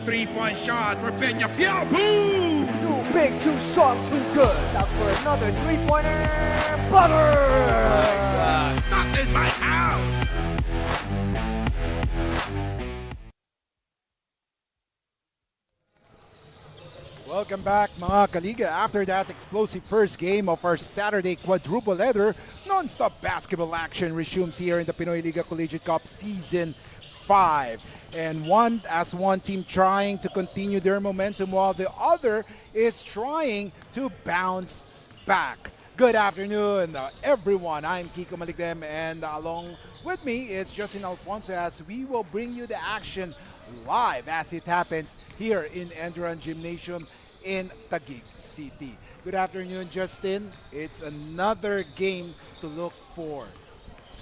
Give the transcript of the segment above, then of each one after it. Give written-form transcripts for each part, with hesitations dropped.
three-point shot for Peñafiel. Boom! Too big, too strong, too good. Out for another three-pointer. Butter! Not in my house! Welcome back mga Kaliga. After that explosive first game of our Saturday quadruple header, non-stop basketball action resumes here in the Pinoyliga Collegiate Cup Season 5. And one team trying to continue their momentum while the other is trying to bounce back. Good afternoon, everyone. I'm Kiko Maligdem, and along with me is Justin Alfonso as we will bring you the action live as it happens here in ENDERUN Gymnasium in Taguig City. Good afternoon, Justin. It's another game to look for.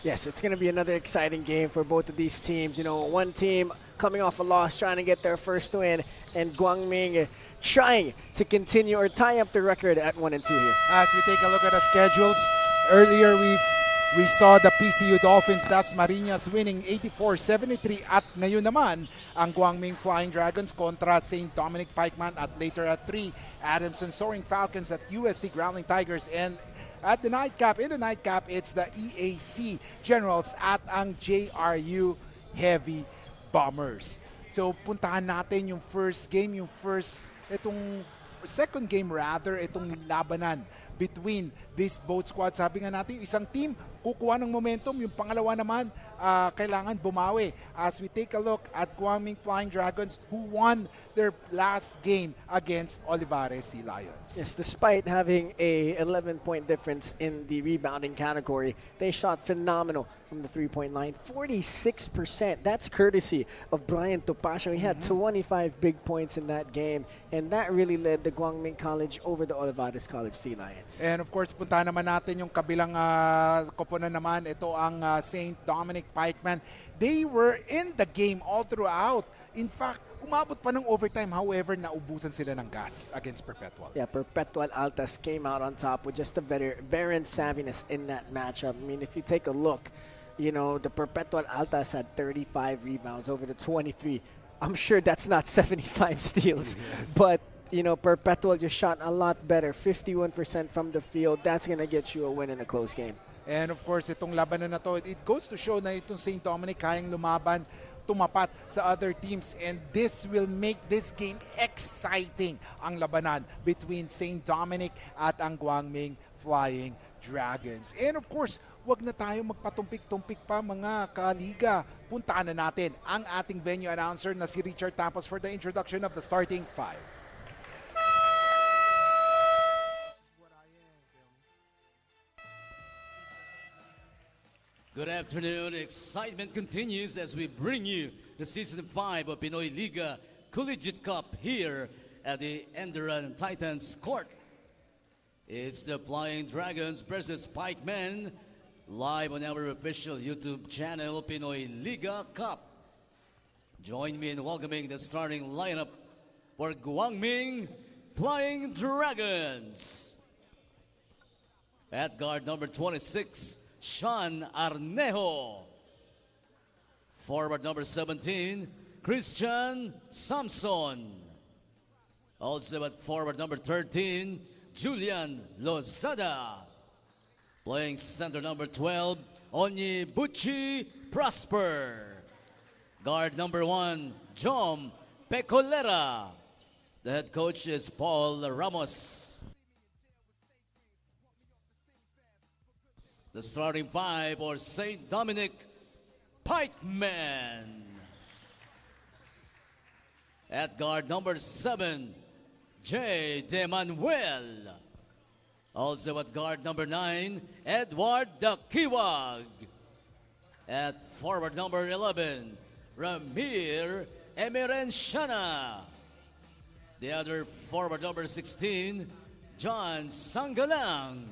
Yes, it's going to be another exciting game for both of these teams. You know, one team coming off a loss, trying to get their first win, and Guangming trying to continue or tie up the record at 1-2 here. As we take a look at the schedules, earlier we saw the PCU Dolphins Das Marinas winning 84-73 at ngayon naman ang Guangming Flying Dragons kontra St. Dominic Pikemen at later at 3, Adamson Soaring Falcons at USC Growling Tigers, and at the nightcap, it's the EAC Generals at ang JRU Heavy Bombers. So puntahan natin yung second game rather, itong labanan between these both squads. Sabi nga natin, isang team kukuha ng momentum, yung pangalawa naman kailangan bumawi. As we take a look at Guangming Flying Dragons who won their last game against Olivares Sea Lions. Yes, despite having a 11-point difference in the rebounding category, they shot phenomenal from the three-point line, 46%. That's courtesy of Brian Topacio. He had 25 big points in that game, and that really led the Guangming College over the Olivares College Sea Lions. And of course, punta naman natin yung kabilang koponan naman. Ito ang St. Dominic Pikemen. They were in the game all throughout. In fact, umabot pa ng overtime. However, naubusan sila ng gas against Perpetual. Yeah, Perpetual Altas came out on top with just a veteran savviness in that matchup. I mean, if you take a look, you know, the Perpetual Altas had 35 rebounds over the 23. I'm sure that's not 75 steals, yes. But you know, Perpetual just shot a lot better, 51% from the field. That's going to get you a win in a close game. And of course, itong labanan na to, it goes to show na itong St. Dominic kayang lumaban, tumapat sa other teams, and this will make this game exciting, ang labanan between St. Dominic at ang Guangming Flying Dragons. And of course, wag na tayo magpatumpik-tumpik pa mga kaliga. Puntaan na natin ang ating venue announcer na si Richard Tampos for the introduction of the starting five. Good afternoon. Excitement continues as we bring you the Season 5 of Pinoyliga Collegiate Cup here at the ENDERUN Titans Court. It's the Flying Dragons versus Pikemen, live on our official YouTube channel, Pinoyliga Cup. Join me in welcoming the starting lineup for Guangming Flying Dragons. At guard number 26, Sean Arnejo. Forward number 17, Christian Samson. Also at forward number 13, Julian Lozada. Playing center number 12, Onyibuchi Prosper. Guard number 1, Jom Pecolera. The head coach is Paul Ramos. The starting five for St. Dominic Pikemen. At guard number 7, J. De Manuel. Also at guard number 9, Edward Dakiwag. At forward number 11, Ramir Emirenciana. The other forward number 16, John Sangalang.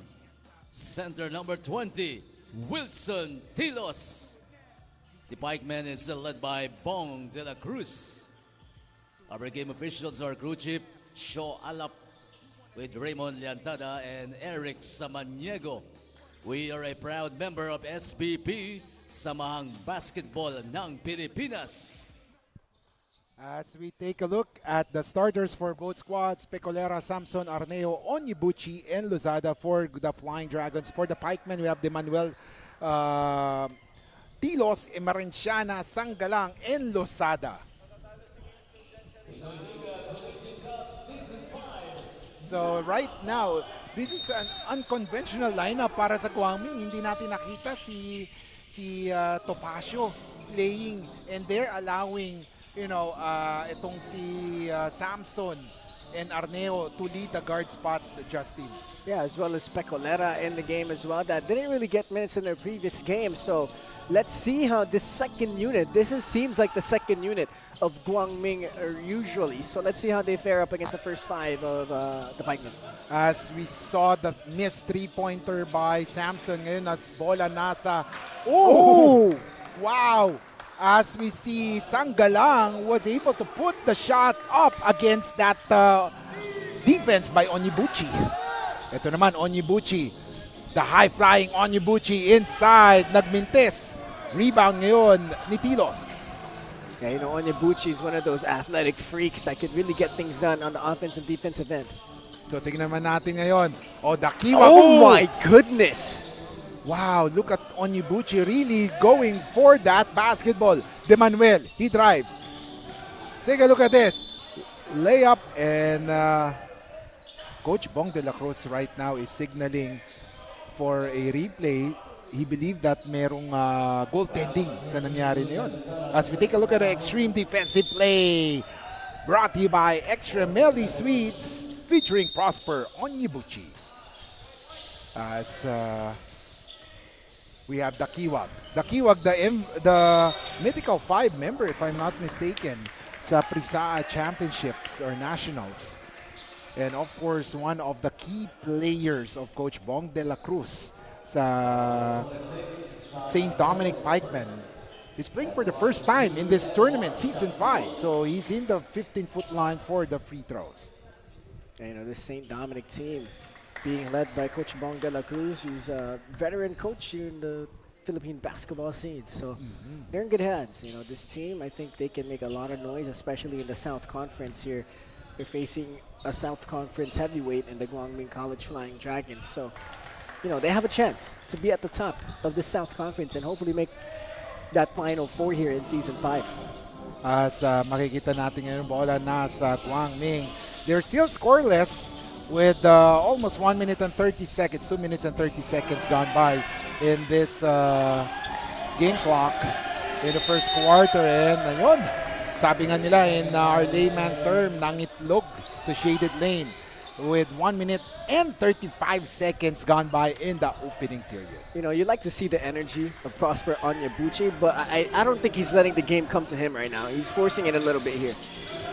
Center number 20, Wilson Tilos. The Pikemen is led by Bong de la Cruz. Our game officials are crew chief Sho Alap with Raymond Leantada and Eric Samaniego. We are a proud member of SBP, Samahang Basketball ng Pilipinas. As we take a look at the starters for both squads, Pecolera, Samson, Arneo, Onyibuchi, and Lozada for the Flying Dragons. For the Pikemen, we have De Manuel, Tilos, Emarenciana, Sanggalang, and Lozada. So right now, this is an unconventional lineup para sa Guangming. Hindi natin nakita si Topacio playing, and they're allowing itong si Samson and Arneo to lead the guard spot, Justin. Yeah, as well as Pecolera in the game as well. That didn't really get minutes in their previous game. So let's see how this second unit, seems like the second unit of Guangming usually. So let's see how they fare up against the first five of the Pikemen. As we saw the missed three-pointer by Samson, ngayon as bola nasa. Oh! Wow! As we see, Sanggalang was able to put the shot up against that defense by Onyibuchi. Ito naman, Onyibuchi. The high-flying Onyibuchi inside. Nagmintis. Rebound ngayon ni Tilos. Yeah, Onyibuchi is one of those athletic freaks that could really get things done on the offense and defensive end. So, tingnan naman natin ngayon. The Kiwa. Oh my goodness! Wow, look at Onyibuchi really going for that basketball. De Manuel, he drives. Take a look at this. Layup, and Coach Bong de la Cruz right now is signaling for a replay. He believed that merong goaltending sa nangyari na yun. As we take a look at the extreme defensive play brought to you by Extra Melly Sweets featuring Prosper Onyibuchi. As we have the Kiwag. The Kiwag, the Mythical 5 member, if I'm not mistaken, sa Prisaa Championships or Nationals. And of course, one of the key players of Coach Bong de la Cruz sa St. Dominic Pikemen. He's playing for the first time in this tournament, Season 5. So he's in the 15-foot line for the free throws. This St. Dominic team being led by Coach Bong de la Cruz, who's a veteran coach here in the Philippine basketball scene. So they're in good hands. This team, I think they can make a lot of noise, especially in the South Conference here. They're facing a South Conference heavyweight in the Guangming College Flying Dragons. So, they have a chance to be at the top of the South Conference and hopefully make that Final Four here in Season 5. As makikita natin ngayon, bola nasa Guangming. They're still scoreless with almost 1 minute and 30 seconds, 2 minutes and 30 seconds gone by in this game clock in the first quarter. And ayun, sabi nga nila in our layman's term, nangitlog sa shaded lane with 1 minute and 35 seconds gone by in the opening period. You'd like to see the energy of Prosper Onyibuchi, but I don't think he's letting the game come to him right now. He's forcing it a little bit here.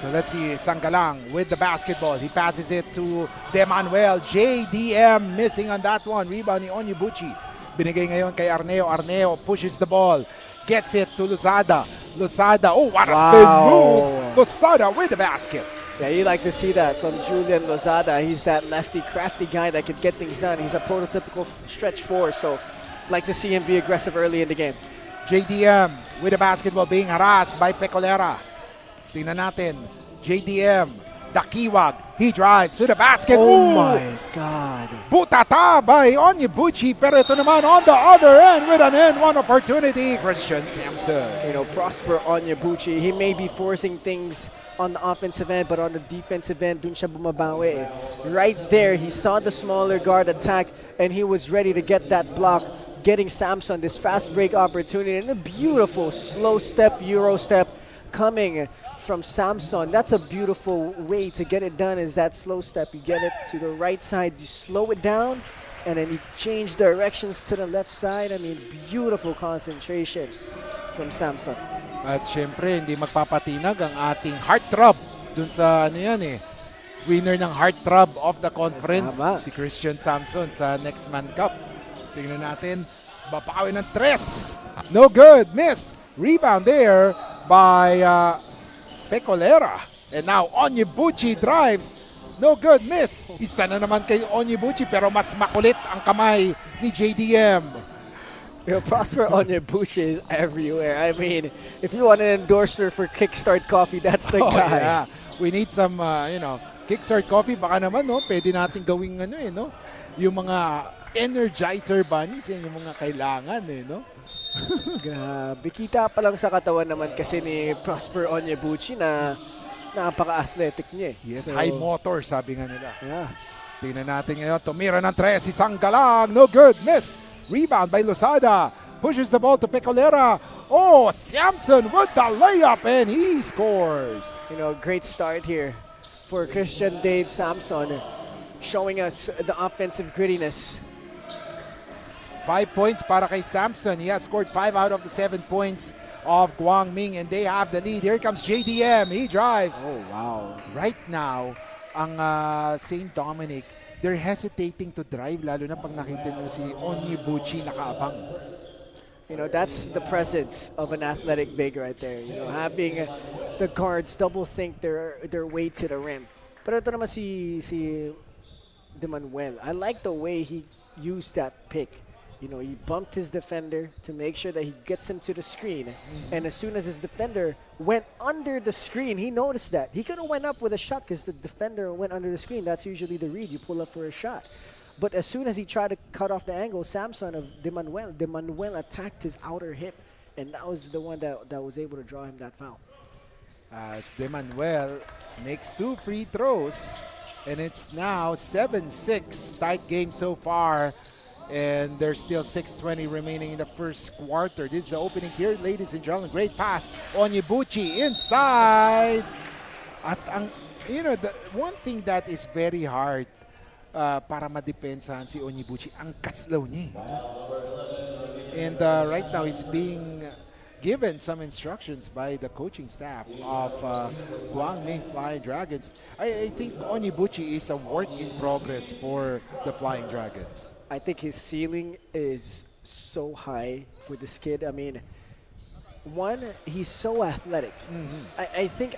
So let's see, Sanggalang with the basketball. He passes it to De Manuel. JDM missing on that one. Rebound ni Onyibuchi. Binigay ngayon kay Arneo. Arneo pushes the ball. Gets it to Lozada. Lozada, what a spin move. Lozada with the basket. Yeah, you like to see that from Julian Lozada. He's that lefty, crafty guy that can get things done. He's a prototypical stretch four, so like to see him be aggressive early in the game. JDM with the basketball being harassed by Pecolera. Tingnan natin, JDM, the Kiwag, he drives to the basket. Oh my God. Butata by Onyibuchi, pero ito naman on the other end with an N1 opportunity, Christian Samson. Prosper Onyibuchi, he may be forcing things on the offensive end, but on the defensive end, dun siya bumabawi. Right there, he saw the smaller guard attack, and he was ready to get that block, getting Samson this fast break opportunity, and a beautiful slow step, Euro step coming from Samson. That's a beautiful way to get it done, is that slow step. You get it to the right side, you slow it down, and then you change directions to the left side. I mean, beautiful concentration from Samson. At syempre, hindi magpapatinag ang ating heartthrob dun sa winner ng heartthrob of the conference, si Christian Samson sa Next Man Cup. Tingnan natin, bapawi ng tres. No good, miss. Rebound there by Pecolera. And now Onyibuchi drives. No good, miss. Isa na naman kay Onyibuchi, pero mas makulit ang kamay ni JDM. Prosper Onyebuchi is everywhere. I mean, if you want an endorser for Kickstart Coffee, that's the guy. Yeah. We need some, Kickstart Coffee. Baka naman, no? Pwede natin gawing, no? Yung mga energizer bunnies, yan yung mga kailangan, no? Grabe. Kita pa lang sa katawan naman kasi ni Prosper Onyebuchi na napaka-athletic niya. Yes, So, high motor, sabi nga nila. Yeah. Tingnan natin ngayon. Tumira ng 3, isang galang. No good. Miss. Rebound by Losada. Pushes the ball to Pecolera. Oh, Samson with the layup and he scores. Great start here for Christian Dave Samson, showing us the offensive grittiness. 5 points para kay Samson. He has scored 5 out of the 7 points of Guangming and they have the lead. Here comes JDM. He drives. Oh, wow. Right now, ang St. Dominic, they're hesitating to drive lalo na pag nakita nyo si Onyebuchi nakaabang. That's the presence of an athletic big right there. Having the guards double think their way to the rim. Pero ito naman si De Manuel. I like the way he used that pick. He bumped his defender to make sure that he gets him to the screen. And as soon as his defender went under the screen, he noticed that. He could have went up with a shot because the defender went under the screen. That's usually the read. You pull up for a shot. But as soon as he tried to cut off the angle, Samson of De Manuel attacked his outer hip. And that was the one that was able to draw him that foul. As De Manuel makes 2 free throws. And it's now 7-6. Tight game so far. And there's still 6:20 remaining in the first quarter. This is the opening period, ladies and gentlemen. Great pass. Onyebuchi inside. At the one thing that is very hard para madepensahan si Onyebuchi, ang katslaw niya. And right now he's being given some instructions by the coaching staff of Guangming Flying Dragons. I think Onyebuchi is a work in progress for the Flying Dragons. I think his ceiling is so high for this kid. I mean, one, he's so athletic. I think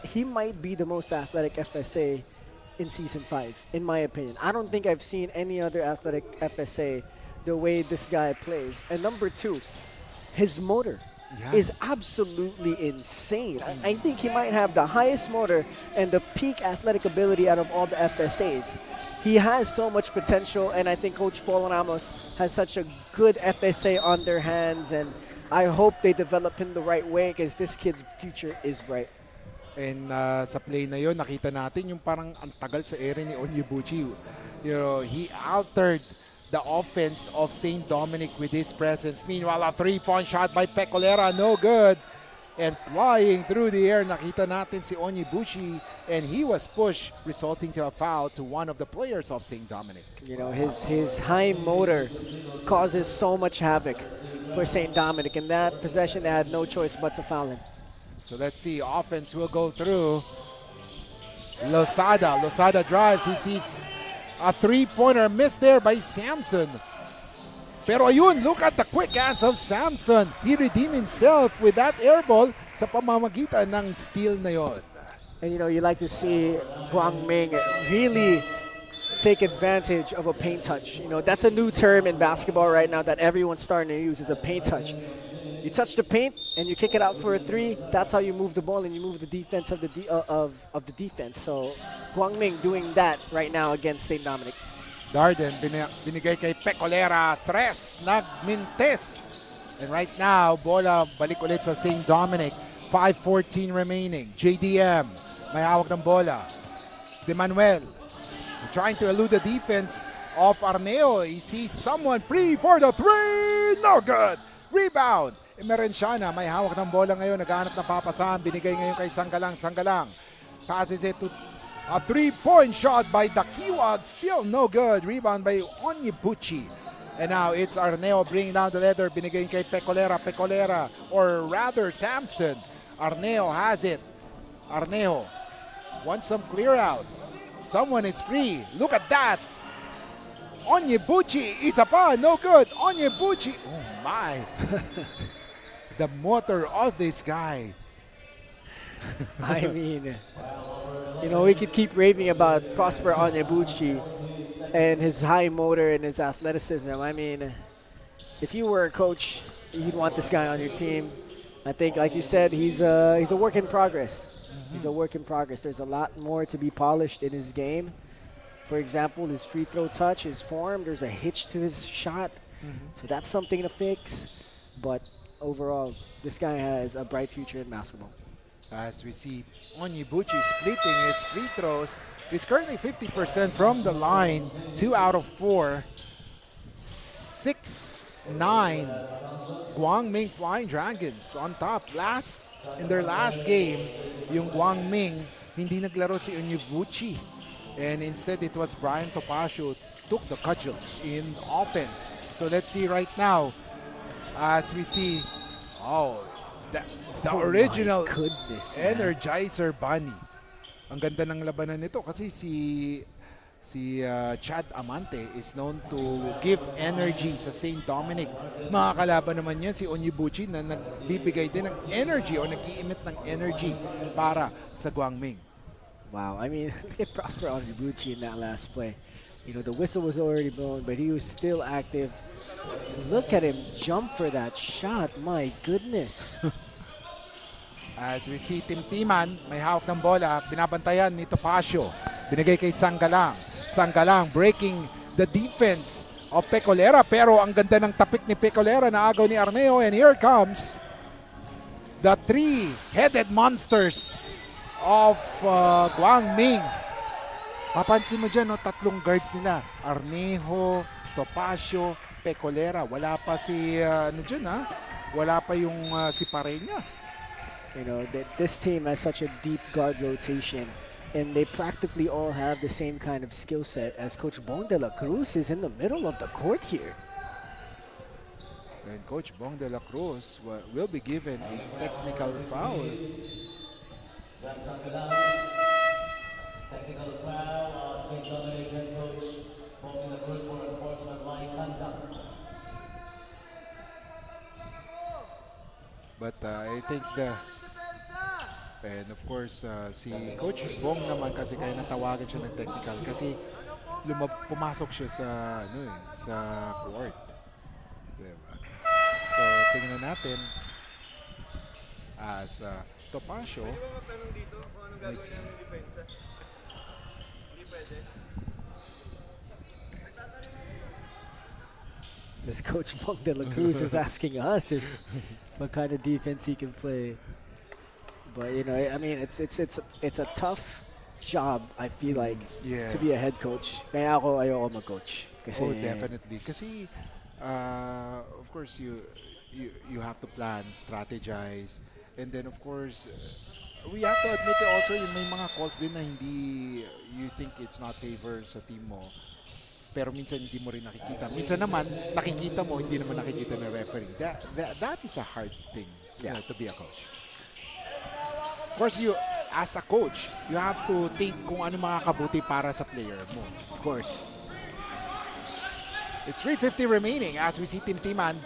he might be the most athletic FSA in Season 5, in my opinion. I don't think I've seen any other athletic FSA the way this guy plays. And number 2, his motor is absolutely insane. I think he might have the highest motor and the peak athletic ability out of all the FSAs. He has so much potential, and I think Coach Paul Ramos has such a good FSA on their hands, and I hope they develop him the right way because this kid's future is bright. And sa play na yon, nakita natin yung parang ang tagal sa ere ni Onyebuchi. He altered the offense of St. Dominic with his presence. Meanwhile, a 3-point shot by Pecolera, no good. And flying through the air, nakita natin si Onyebuchi, and he was pushed, resulting to a foul to one of the players of St. Dominic. His high motor causes so much havoc for St. Dominic. In that possession, they had no choice but to foul him. So let's see, offense will go through. Losada drives, he sees a 3-pointer missed there by Samson. Pero ayun, look at the quick hands of Samson. He redeemed himself with that air ball sa pamamagitan ng steal na yon. And you like to see Guangming really take advantage of a paint touch. That's a new term in basketball right now that everyone's starting to use, is a paint touch. You touch the paint and you kick it out for a 3. That's how you move the ball and you move the defense of the defense. So Guangming doing that right now against St. Dominic. Darden, binigay kay Pecolera. 3, nagmintes. And right now, bola balik ulit sa St. Dominic. 5:14 remaining. JDM, may hawak ng bola. De Manuel, trying to elude the defense of Arneo. He sees someone free for the 3. No good. Rebound. Emerenciana, may hawak ng bola ngayon. Naghahanap ng papasahan. Binigay ngayon kay Sanggalang. Passes it to a 3-point shot by the Kiwag, still no good. Rebound by Onyebuchi. And now it's Arneo bringing down the leather. Binigay kay Pecolera, or rather Samson. Arneo has it. Arneo wants some clear out. Someone is free. Look at that. Onyebuchi, isa pa, no good. Onyebuchi, oh my. The motor of this guy. I mean, we could keep raving about Prosper Onyebuchi and his high motor and his athleticism. I mean, if you were a coach, you'd want this guy on your team. I think, like you said, he's a work in progress. He's a work in progress. There's a lot more to be polished in his game. For example, his free throw touch, his form, there's a hitch to his shot. So that's something to fix. But overall, this guy has a bright future in basketball. As we see Onyebuchi splitting his free throws. He's currently 50% from the line, 2 out of 4. 6-9 Guangming Flying Dragons on top. In their last game, yung Guangming, hindi naglaro si Onyebuchi. And instead, it was Brian Topacio took the cudgels in offense. So let's see right now, as we see, the original goodness, Energizer Bunny. Ang ganda ng labanan nito kasi si Chad Amante is known to give energy sa St. Dominic. Mga kalaban naman niya si Onyebuchi na nagbibigay din ng energy o nag-i-emit ng energy para sa Guangming. Wow, I mean, look at Prosper Onyebuchi in that last play. You know, the whistle was already blown, but he was still active. Look at him jump for that shot. My goodness. As we see Timtiman, may hawak ng bola, binabantayan ni Topacio. Binigay kay Sanggalang. Sanggalang breaking the defense of Pecolera, pero ang ganda ng tapik ni Pecolera na agaw ni Arneo, and here comes the three-headed monsters of Guangming. Papansin mo dyan, no, tatlong guards nila. Arnejo, Topacio, Pecolera. Wala pa si, wala pa yung si Pareñas. You know, this team has such a deep guard rotation, and they practically all have the same kind of skill set as Coach Bong de la Cruz is in the middle of the court here. And Coach Bong de la Cruz will be given a technical foul. Technical foul, St. Dominic head coach Bong de la Cruz for unsportsmanlike conduct. But I think and of course, si Coach Bong naman kasi kaya natawagan siya ng technical kasi pumasok siya sa court. Diba? So, tingnan natin as Topacio makes... This Coach Bong de la Cruz is asking us what kind of defense he can play. But you know, I mean, it's a tough job. I feel like to be a head coach. Kaya ako ayoko mag-coach. Kasi, definitely. Kasi of course you have to plan, strategize, and then of course we have to admit also yung may mga calls din na hindi you think it's not favor sa team mo. Pero minsan hindi mo rin nakikita. Minsan naman nakikita mo, hindi naman nakikita ng referee. That is a hard thing to be a coach. Of course, you as a coach, you have to think kung ano makakabuti para sa player mo. Of course. It's 3:50 remaining as we see Timtiman.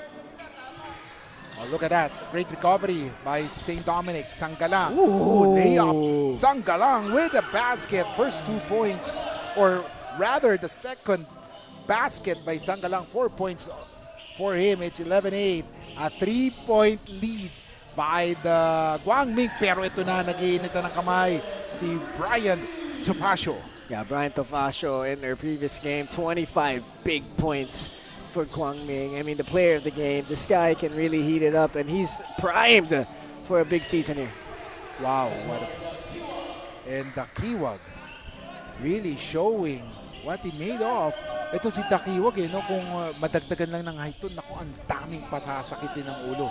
Oh, look at that. Great recovery by St. Dominic. Sanggalang. Ooh, layup. Sanggalang with the basket. First 2 points, or rather the second basket by Sanggalang. 4 points for him. It's 11-8. A 3-point lead by the Guangming, pero ito na, nag-iinitan ng kamay si Brian Topacio. Yeah, Brian Topacio in their previous game, 25 big points for Guangming. I mean, the player of the game. This guy can really heat it up, and he's primed for a big season here. Wow, and the Kiwag really showing what he made of. Ito si Dakiwag, kung madagdagan lang ng height, naku, ang daming pasasakitin ng ulo.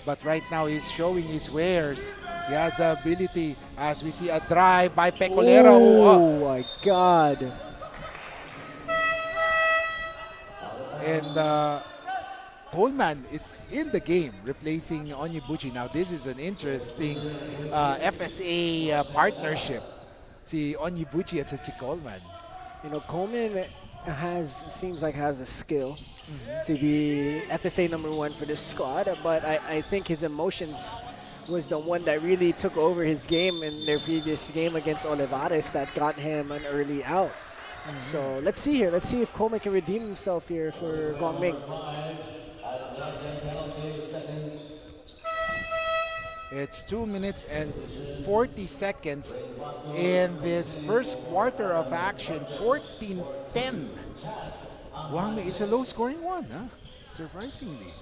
But right now, he's showing his wares. He has the ability as we see a drive by Pecolera. Oh, my God. And Coleman is in the game, replacing Onyebuchi. Now, this is an interesting FSA partnership. Si Onyebuchi at si Coleman. You know, Coleman seems like has the skill to be FSA #1 for this squad, but I think his emotions was the one that really took over his game in their previous game against Olivares that got him an early out. So let's see here. Let's see if Coleman can redeem himself here for Guangming. It's 2 minutes and 40 seconds in this first quarter of action. 14-10. Guangming, it's a low-scoring one, huh? Surprisingly.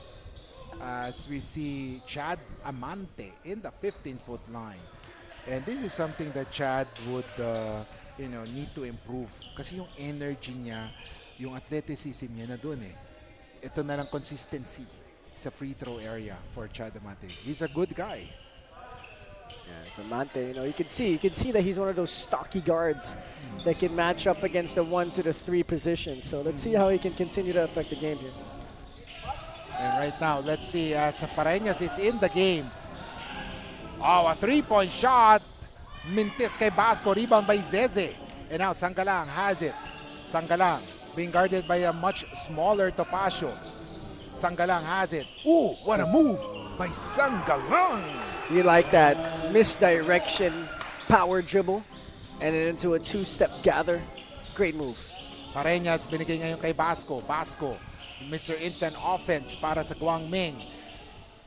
As we see Chad Amante in the 15-foot line. And this is something that Chad would need to improve. Kasi yung energy niya, yung athleticism niya na dun eh. Ito na lang consistency sa free throw area for Chad Amante. He's a good guy. Yeah, it's Amante, you can see that he's one of those stocky guards that can match up against the 1 to the 3 position. So let's see how he can continue to affect the game here. And right now, let's see as Pareñas is in the game. Oh, a 3-point shot. Mintis kay Basco. Rebound by Zeze. And now Sangalang has it. Sangalang being guarded by a much smaller Topacio. Sangalang has it. Ooh, what a move by Sangalang. You like that misdirection power dribble and then into a 2-step gather. Great move. Pareñas binigay ngayon kay Basco. Basco, Mr. Instant Offense para sa Guangming.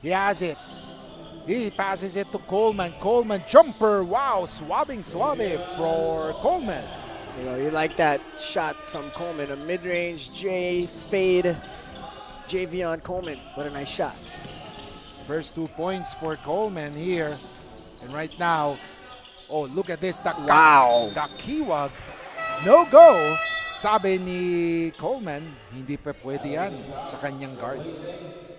He has it. He passes it to Coleman. Coleman jumper. Wow, swabbing for Coleman. You like that shot from Coleman. A mid-range J fade. Javion Coleman. What a nice shot. First 2 points for Coleman here. And right now, oh, look at this. Wow. The Kiwag. No go. Sabi ni Coleman, hindi pa pwede yan sa kanyang guard.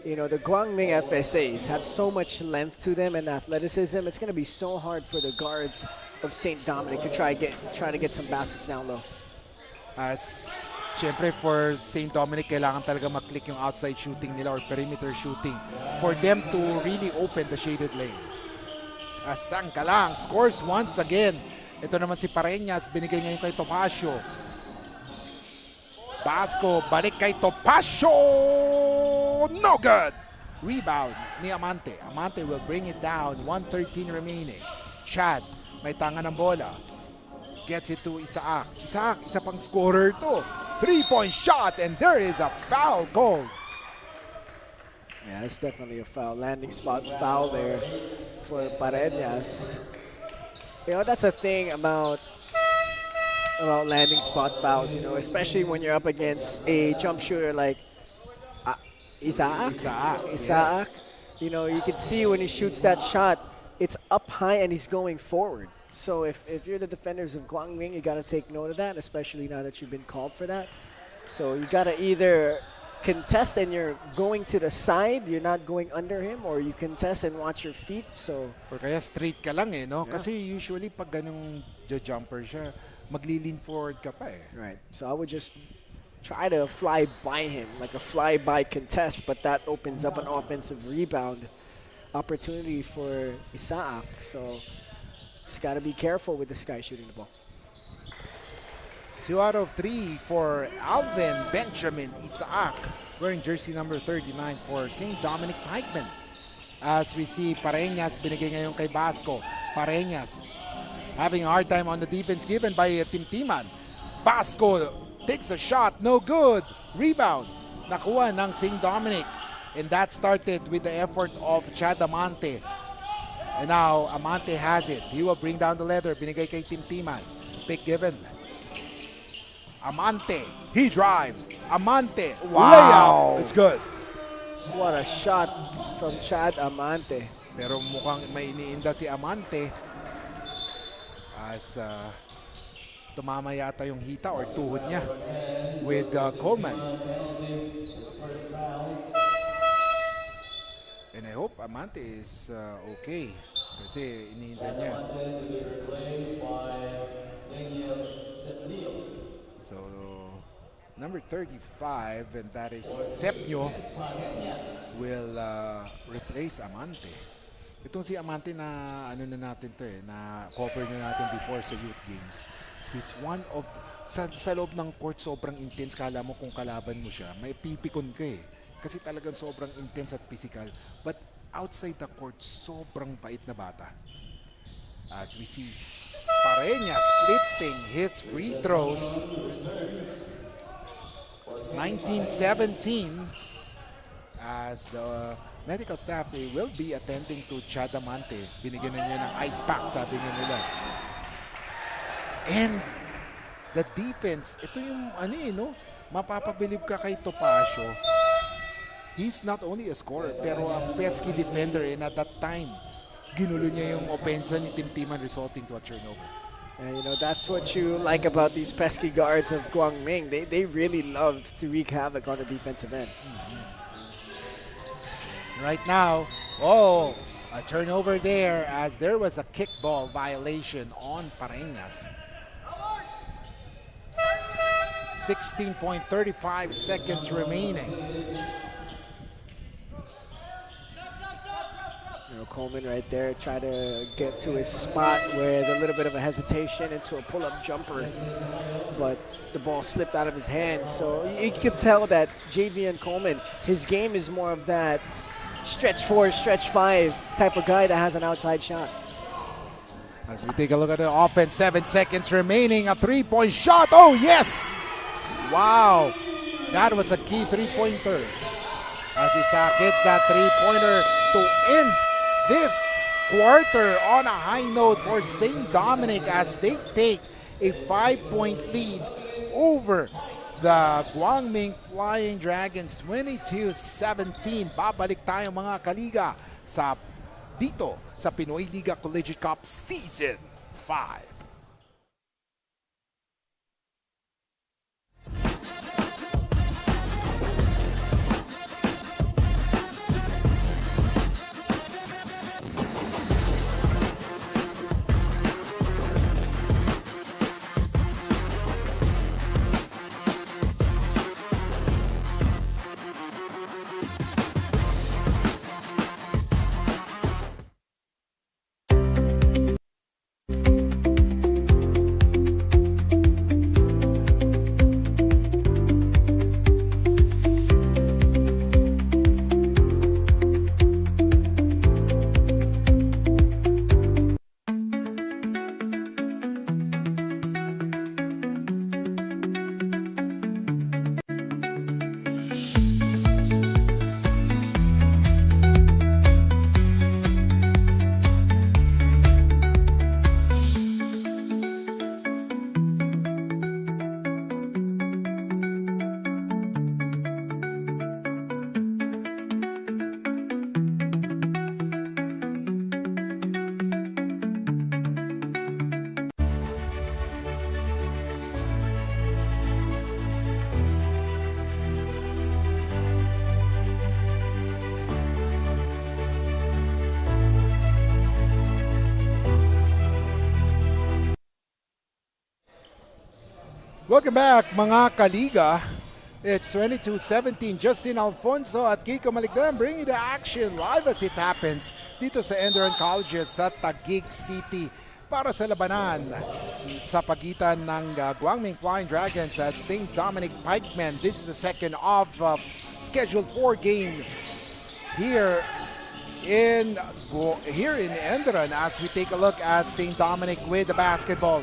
The Guangming FSAs have so much length to them and athleticism. It's going to be so hard for the guards of St. Dominic to try to get some baskets down low. As syempre for St. Dominic, kailangan talaga mag-click yung outside shooting nila or perimeter shooting for them to really open the shaded lane. As Sangalang scores once again. Ito naman si Pareñas, binigay ngayon kay Topacio. Basco, balik kay Topacio. No good. Rebound ni Amante. Amante will bring it down. 1:13 remaining. Chad, may tanga ng bola. Gets it to Isaac. Isaac, isa pang scorer to. 3-point shot and there is a foul called. Yeah, it's definitely a foul. Landing spot foul there for Pareñas. That's a thing about landing spot fouls, especially when you're up against a jump shooter like Isaac. Yes. You can see when he shoots that shot, it's up high and he's going forward. So if you're the defenders of Guangming, you got to take note of that, especially now that you've been called for that. So you got to either contest and you're going to the side, you're not going under him, or you contest and watch your feet. So Or kaya straight ka lang no? Yeah. Kasi usually pag ganung jumper siya, magli-lean forward ka pa right. So I would just try to fly by him, like a fly-by contest, but that opens up an offensive rebound opportunity for Isaac. So just got to be careful with this guy shooting the ball. 2 out of 3 for Alvin Benjamin Isaac, wearing jersey number 39 for St. Dominic Pikemen. As we see Pareñas, binigay ngayon kay Basco. Pareñas having a hard time on the defense given by Timtiman. Basco takes a shot, no good. Rebound, nakuha ng St. Dominic. And that started with the effort of Chad Amante. And now Amante has it. He will bring down the leather. Binigay kay Timtiman. Pick given. Amante, he drives. Amante, Wow. layup. It's good. What a shot from Chad Amante. Pero mukhang may iniinda si Amante as tumama yata yung hita or tuhod niya with Coleman. And I hope Amante is okay kasi iniinda niya. So, number 35, and that is Sepnyo, will replace Amante. Itong si Amante na na natin to na cover na natin before sa youth games. He's one of, sa loob ng court sobrang intense. Kala mo kung kalaban mo siya, may pipikon ka kasi talagang sobrang intense at physical. But outside the court, sobrang bait na bata. As we see Pareña splitting his free throws. 19-17 as the medical staff, they will be attending to Chadamante. Binigyan na niya ng ice pack, sabi nga nila. And the defense, ito yung mapapabilib ka kay Topacio. He's not only a scorer, pero a pesky defender, and at that time, ginulo niya yung offense ni Timtiman, resulting to a turnover. And that's what you like about these pesky guards of Guangming. They really love to wreak havoc on the defensive end. Right now, a turnover there as there was a kickball violation on Pareñas. 16.35 seconds remaining. Coleman right there try to get to his spot with a little bit of a hesitation into a pull-up jumper, but the ball slipped out of his hand. So you can tell that JV Coleman, his game is more of that stretch 4, stretch 5 type of guy that has an outside shot. As we take a look at the offense, 7 seconds remaining, a three-point shot. Oh yes! Wow, that was a key three-pointer. As Isaac hits that three-pointer to end this quarter on a high note for St. Dominic as they take a 5-point lead over the Guangming Flying Dragons, 22-17. Babalik tayo mga kaliga dito sa Pinoyliga Collegiate Cup Season 5. Welcome back mga kaliga. It's 22-17. Justin Alfonso at Kiko Maligdan bringing the action live as it happens dito sa ENDERUN Collegiate sa Taguig City para sa labanan sa pagitan ng Guangming Flying Dragons at St. Dominic Pikemen. This is the second of scheduled 4 game here in ENDERUN as we take a look at St. Dominic with the basketball.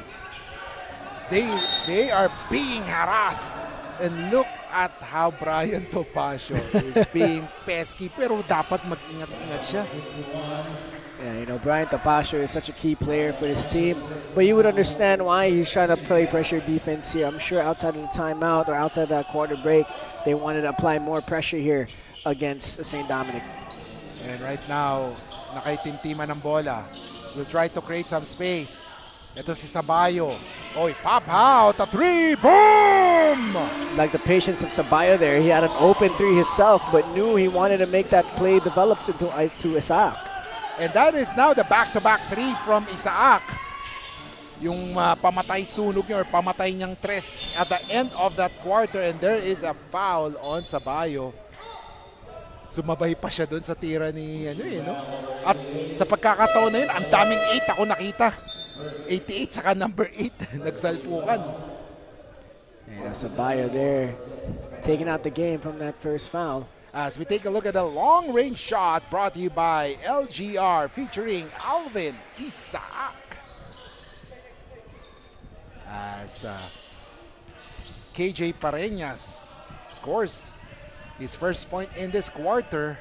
They are being harassed, and look at how Brian Topacio is being pesky, pero dapat mag-ingat-ingat siya. Yeah, Brian Topacio is such a key player for this team, but you would understand why he's trying to play pressure defense here. I'm sure outside of the timeout or outside of that quarter break, they wanted to apply more pressure here against St. Dominic. And right now, nakaitimtiman ng bola. We'll try to create some space. Ito si Sabayo. Pop out, a three, boom! Like the patience of Sabayo there. He had an open three himself, but knew he wanted to make that play develop to Isaac. And that is now the back-to-back three from Isaac. Yung pamatay sunog niya or pamatay niyang tres at the end of that quarter, and there is a foul on Sabayo. Sumabay pa siya doon sa tira ni At sa pagkakataon na yun, ang daming 8 ako nakita. 88 saka number 8 nagsalpukan. And Sabayo there taking out the game from that first foul. As we take a look at a long-range shot brought to you by LGR featuring Alvin Isaac. as KJ Pareñas scores his first point in this quarter.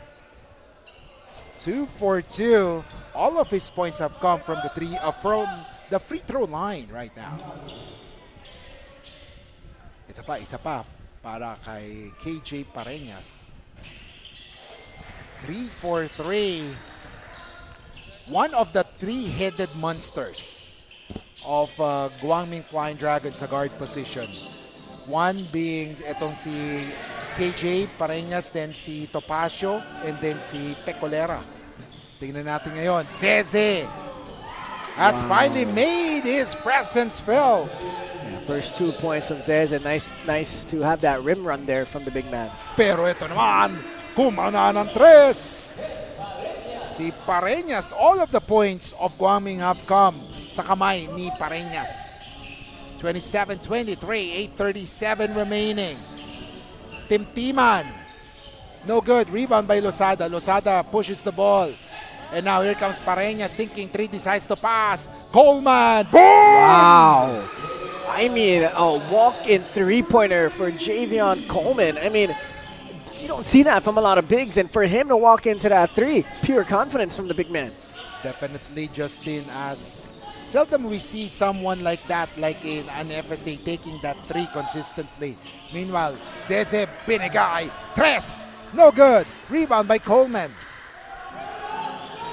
2 for 2. All of his points have come from the free throw line right now. Ito pa, isa pa para kay KJ Pareñas. 3 for 3. One of the three-headed monsters of Guangming Flying Dragons sa guard position. One being itong si KJ Pareñas, then si Topacio, and then si Pecolera. Tingnan natin ngayon. Zeze has finally made his presence felt. Yeah, first 2 points from Zeze. Nice to have that rim run there from the big man. Pero ito naman, kumana ng 3. Si Pareñas, all of the points of Guangming have come sa kamay ni Pareñas. 27-23, 8:37 remaining. Timtiman, no good. Rebound by Losada. Losada pushes the ball. And now here comes Pareñas thinking 3, decides to pass. Coleman, boom! Wow. I mean, a walk-in three-pointer for Javion Coleman. I mean, you don't see that from a lot of bigs. And for him to walk into that 3, pure confidence from the big man. Definitely, Justin, as seldom we see someone like that, like in an FSA, taking that 3 consistently. Meanwhile, Zeze binigay, 3, no good. Rebound by Coleman.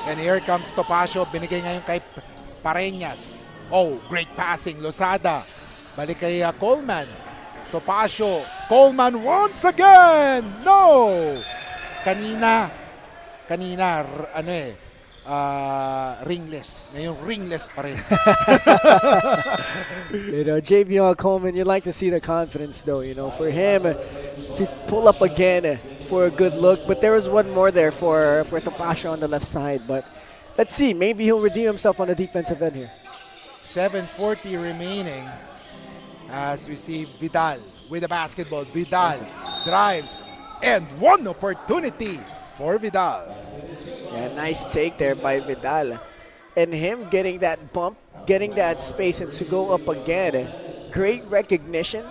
And here comes Topacio, binigay ngayon kay Pareñas. Oh, great passing, Losada. Balik kay Coleman. Topacio, Coleman once again. No! Kanina, ringless. Ngayon, ringless pa rin. You know, Javion Coleman, you like to see the confidence though, you know, for him to pull up again for a good look. But there was one more there for Topacio on the left side. But let's see, maybe he'll redeem himself on the defensive end here. 7:40 remaining as we see Vidal with the basketball. Vidal drives and one opportunity for Vidal. Yeah, nice take there by Vidal. And him getting that bump, getting that space and to go up again. Great recognition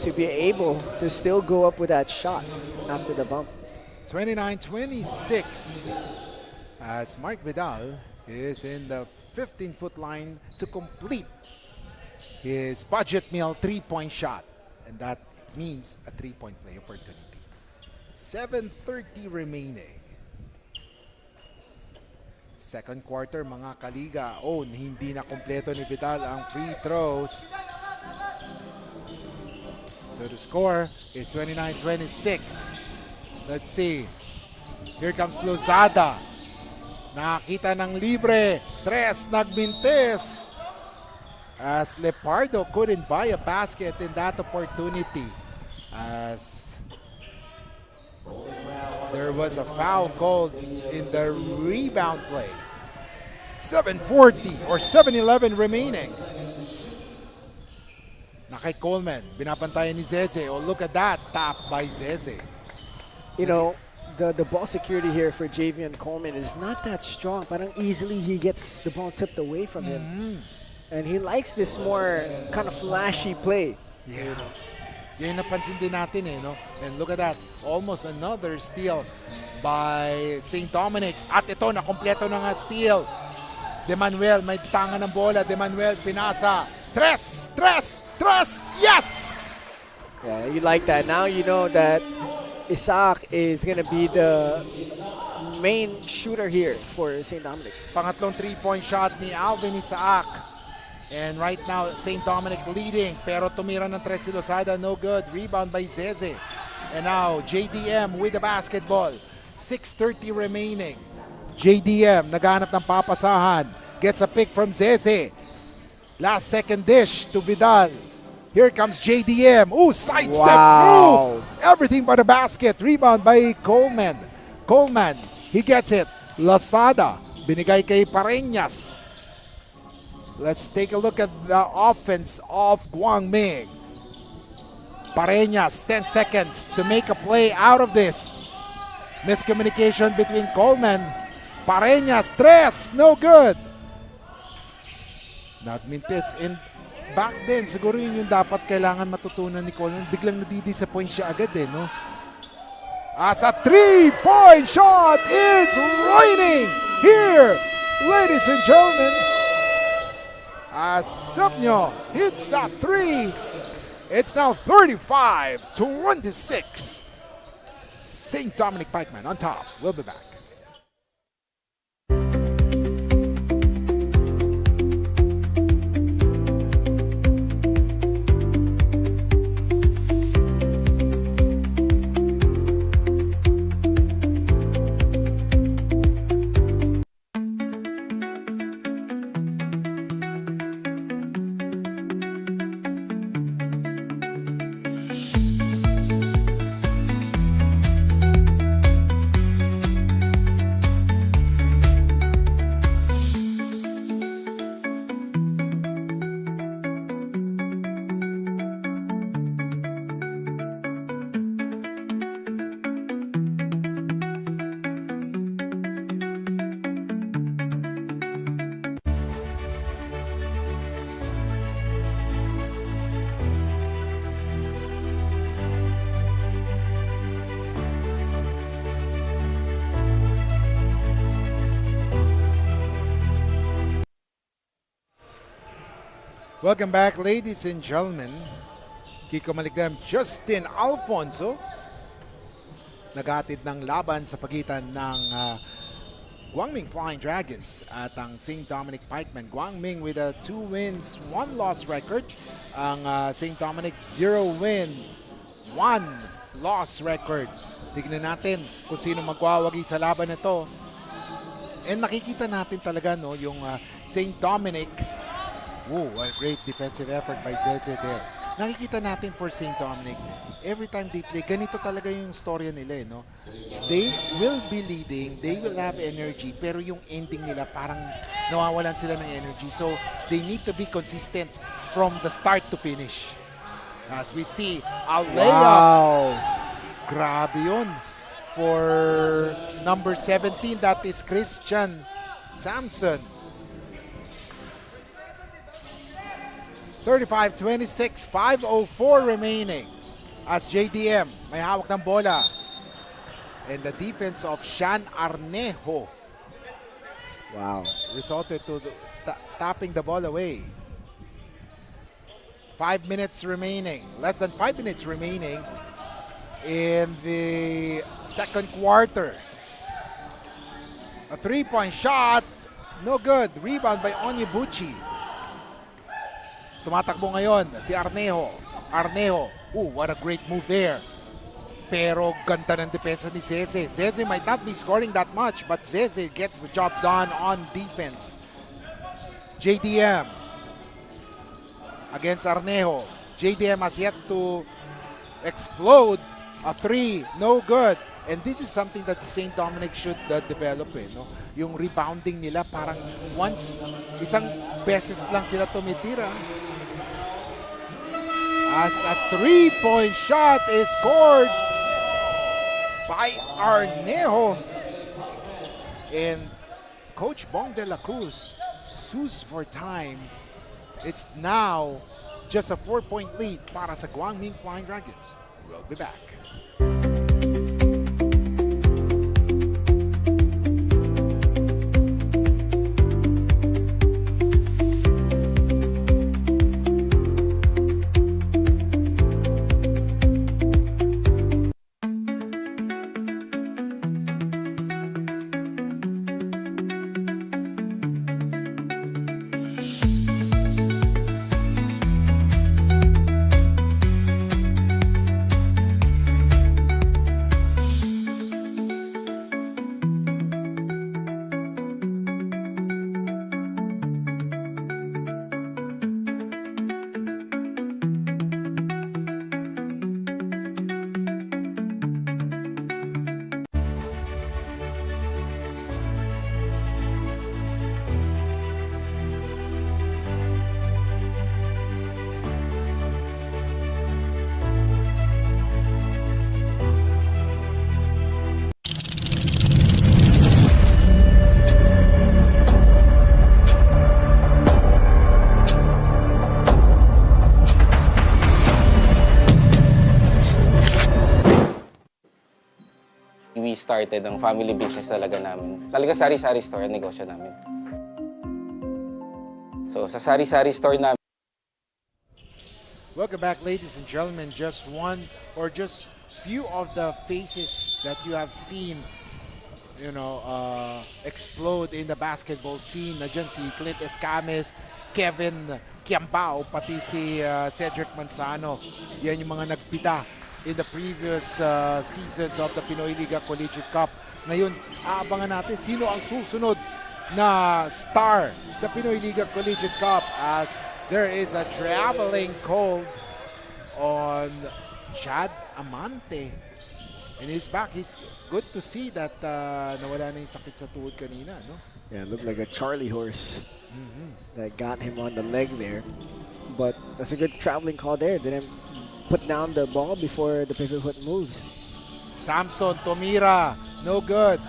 to be able to still go up with that shot after the bump. 29-26 as Mark Vidal is in the 15-foot line to complete his budget meal 3-point shot. And that means a 3-point play opportunity. 7:30 remaining. Second quarter, mga kaliga. Oh, hindi na kompleto ni Vidal ang free throws. So the score is 29-26. Let's see. Here comes Lozada. Nakakita ng libre. 3, nagmintis. As Lepardo couldn't buy a basket in that opportunity. As there was a foul called in the rebound play. 7:40 or 7:11 remaining. Na kay Coleman, binabantayan ni Zeze. Oh, look at that, tap by Zeze. You know, the ball security here for Javion Coleman is not that strong. Parang easily he gets the ball tipped away from him. And he likes this more kind of flashy play. Yeah. Yan napansin din natin no? And look at that, almost another steal by St. Dominic. At ito, nakompleto na nga steal. De Manuel, may tanga ng bola. De Manuel, pinasa. 3, yes! Yeah, you like that. Now you know that Isaac is going to be the main shooter here for St. Dominic. Pangatlong 3-point shot ni Alvin Isaac. And right now, St. Dominic leading. Pero tumira ng 3 si Lozada, no good. Rebound by Zeze. And now, JDM with the basketball. 6:30 remaining. JDM, naghanap ng papasahan. Gets a pick from Zeze. Last second dish to Vidal. Here comes JDM. Ooh, sidestep move. Everything but a basket. Rebound by Coleman. Coleman, he gets it. Lozada, binigay kay Pareñas. Let's take a look at the offense of Guangming. Pareñas, 10 seconds to make a play out of this. Miscommunication between Coleman. Pareñas, 3, no good. Nagmintis back then, siguro yun yung dapat kailangan matutunan ni Coleman. Biglang nadidisappoint siya agad no? As a 3-point shot is raining here, ladies and gentlemen. As Sepnyo hits that 3, it's now 35-26. St. Dominic Pikemen on top. We'll be back. Welcome back, ladies and gentlemen. Kiko Maligdam, Justin Alfonso. Naghatid ng laban sa pagitan ng Guangming Flying Dragons at ang St. Dominic Pikemen. Guangming with a 2 wins, 1 loss record. Ang St. Dominic 0 win, 1 loss record. Tignan natin kung sino magwawagi sa laban na to. And nakikita natin talaga yung St. Dominic. What a great defensive effort by Sdca there. Nakikita natin for St. Dominic, every time they play, ganito talaga yung storya nila. They will be leading, they will have energy, pero yung ending nila parang nawawalan sila ng energy. So, they need to be consistent from the start to finish. As we see, a layup. Grabe yun. For number 17, that is Christian Samson. 35-26, 5:04 remaining as JDM may hawak ng bola. And the defense of Shan Arnejo. Wow. Resulted to tapping the ball away. 5 minutes remaining. Less than 5 minutes remaining in the second quarter. A 3-point shot. No good. Rebound by Onyebuchi. Tumatakbo ngayon si Arnejo. What a great move there. Pero ganda ng depensa ni Sdca. Sdca might not be scoring that much, but Sdca gets the job done on defense. JDM against Arnejo. JDM has yet to explode. A 3, no good. And this is something that St. Dominic should develop. Yung rebounding nila parang isang beses lang sila tumitira. As a 3-point shot is scored by Arnejo. And Coach Bong de la Cruz sues for time. It's now just a 4-point lead para sa Guangming Flying Dragons. We'll be back. started, ang family business talaga namin. Talaga sari-sari store ang negosyo namin. So sa sari-sari store namin, Welcome back, ladies and gentlemen. Just one or just few of the faces that you have seen, explode in the basketball scene. Nandiyan si Clint Escames, Kevin Kiambao, pati si Cedric Manzano. Yan yung mga nagbida in the previous seasons of the Pinoyliga Collegiate Cup. Ngayon, aabangan natin sino ang susunod na star sa Pinoyliga Collegiate Cup as there is a traveling cold on Chad Amante. And he's back. He's good to see that nawala na yung sakit sa tuhod kanina, no? Yeah, it looked like a Charlie horse that got him on the leg there. But that's a good traveling call there. Didn't put down the ball before the pivot foot moves. Samson Tomira, no good.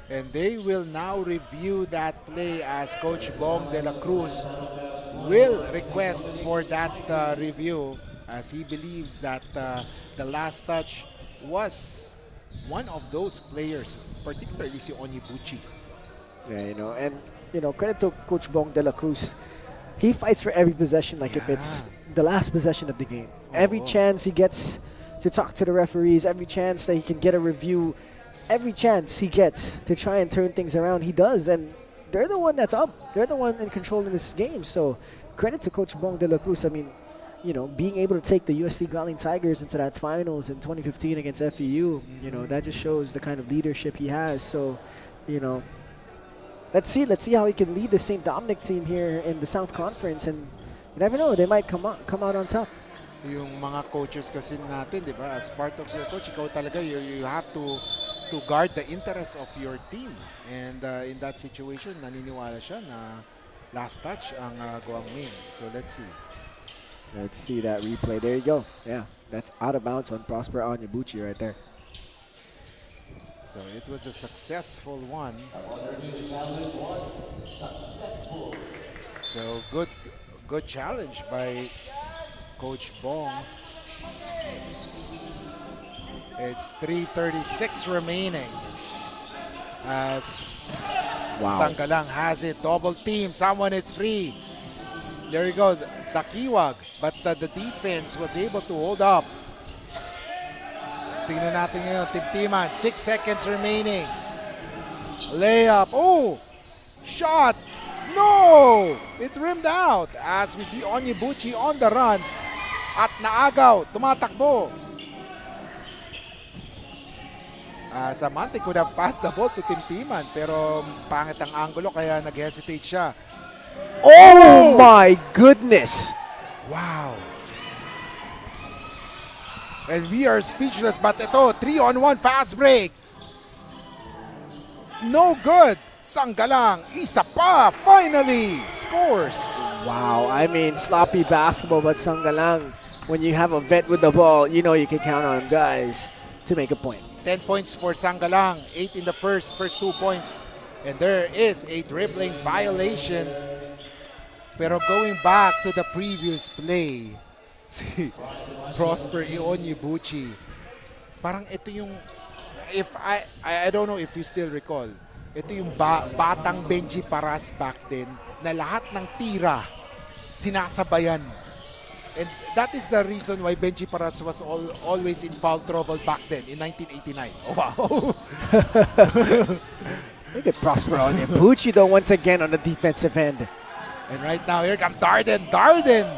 And they will now review that play as Coach Bong de la Cruz will request for that review as he believes that the last touch was one of those players, particularly si Onyebuchi. Yeah, and credit to Coach Bong de la Cruz. He fights for every possession like if it's the last possession of the game. Every chance he gets to talk to the referees, every chance that he can get a review, every chance he gets to try and turn things around, he does. And they're the one that's up. They're the one in control in this game. So credit to Coach Bong de la Cruz. I mean, being able to take the USD Growling Tigers into that finals in 2015 against FEU, that just shows the kind of leadership he has. So, let's see how he can lead the St. Dominic team here in the South Conference. And you never know, they might come out on top. Yung mga coaches kasi natin, di ba, as part of your coach, ikaw talaga, you have to guard the interests of your team. And in that situation, naniniwala siya na last touch ang Guangming. So let's see. Let's see that replay. There you go. Yeah, that's out of bounds on Prosper Onyebuchi right there. So it was a successful one. So good challenge by Coach Bong. It's 3:36 remaining as Sanggalang has it. Double team. Someone is free. There you go. The Kiwag. But the defense was able to hold up. Tingnan natin ngayon. Timtiman. 6 seconds remaining. Layup. Oh! Shot. No! It rimmed out as we see Onyebuchi on the run. At naagaw. Tumatakbo. Samante could have passed the ball to Timtiman pero pangit ang angulo kaya nag-hesitate siya. Oh my goodness! Wow! And we are speechless but ito, 3-on-1 fast break. No good! Sanggalang, isa pa, finally scores! Wow, I mean sloppy basketball but Sanggalang, when you have a vet with the ball, you can count on guys to make a point. 10 points for Sanggalang, 8 in the first 2 points. And there is a dribbling violation. Pero going back to the previous play, si Prosper Onyebuchi, parang ito yung, if I don't know if you still recall, ito yung batang Benji Paras back then na lahat ng tira sinasabayan. And that is the reason why Benji Paras was always in foul trouble back then in 1989. Oh, wow. Look at Prosper Onyebuchi though once again on the defensive end. And right now, here comes Darden. Darden!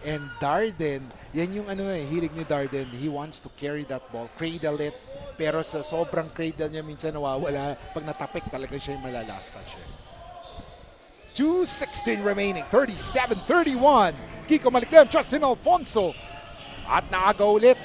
And Darden, yan yung hilig ni Darden. He wants to carry that ball, cradle it. Pero sa sobrang cradle niya, minsan nawawala. Pag natapik, talaga siya yung malalasta siya. 2:16 remaining, 37-31. Kiko Malikdem, Justin Alfonso. At naaga ulit.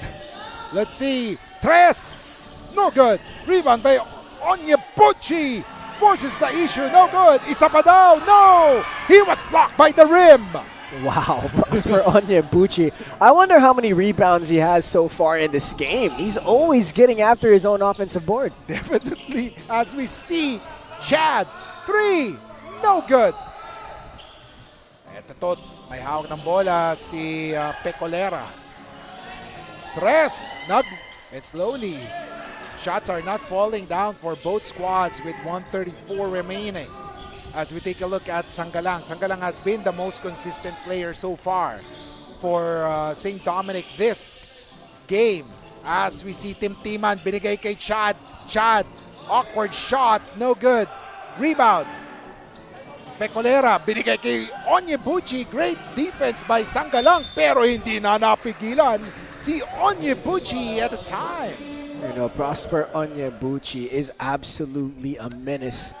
Let's see. Tres! No good. Rebound by Onyebuchi. Forces the issue. No good. Isa pa daw. No! He was blocked by the rim. Wow, Prosper Onyebuchi. I wonder how many rebounds he has so far in this game. He's always getting after his own offensive board. Definitely, as we see, Chad, 3, no good. Eto to, may hawak ng bola si Pecolera. 3, and slowly, shots are not falling down for both squads with 1:34 remaining. As we take a look at Sanggalang. Sanggalang has been the most consistent player so far for St. Dominic this game. As we see Tim Timan, binigay kay Chad. Chad, awkward shot, no good. Rebound. Pecolera, binigay kay Onyebuchi. Great defense by Sanggalang, pero hindi na napigilan si Onyebuchi at the time. You know, Prosper Onyebuchi is absolutely a menace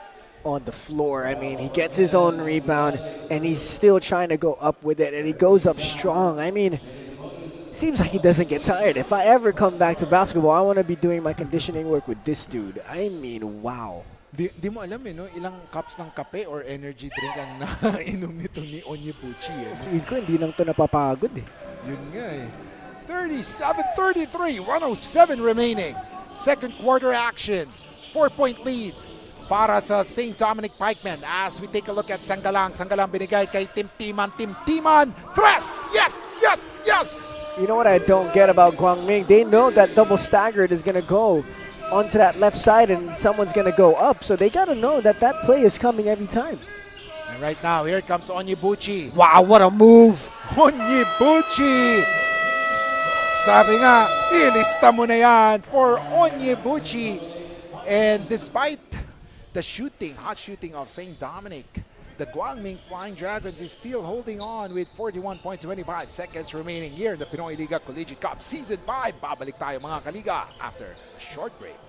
on the floor. I mean, he gets his own rebound and he's still trying to go up with it, and he goes up strong. I mean, seems like he doesn't get tired. If I ever come back to basketball, I want to be doing my conditioning work with this dude. I mean, wow. Di mo alam no? Ilang cups ng kape or energy drink ang nainom nito ni Onyebuchi. Feel ko hindi lang to napapagod eh. Yun nga eh. 37-33, 107 remaining. Second quarter action. 4-point lead para sa St. Dominic Pikemen. As we take a look at Sanggalang. Sanggalang binigay kay Tim Timan. Tim Timan, 3! Yes! Yes! Yes! You know what I don't get about Guangming? They know that double staggered is going to go onto that left side and someone's going to go up. So they got to know that that play is coming every time. And right now, here comes Onyebuchi. Wow, what a move! Onyebuchi! Sabi nga, ilista mo na yan for Onyebuchi. And despite the hot shooting of St. Dominic, the Guangming Flying Dragons is still holding on with 41.25 seconds remaining here in the Pinoyliga Collegiate Cup Season 5. Babalik tayo mga kaliga after a short break.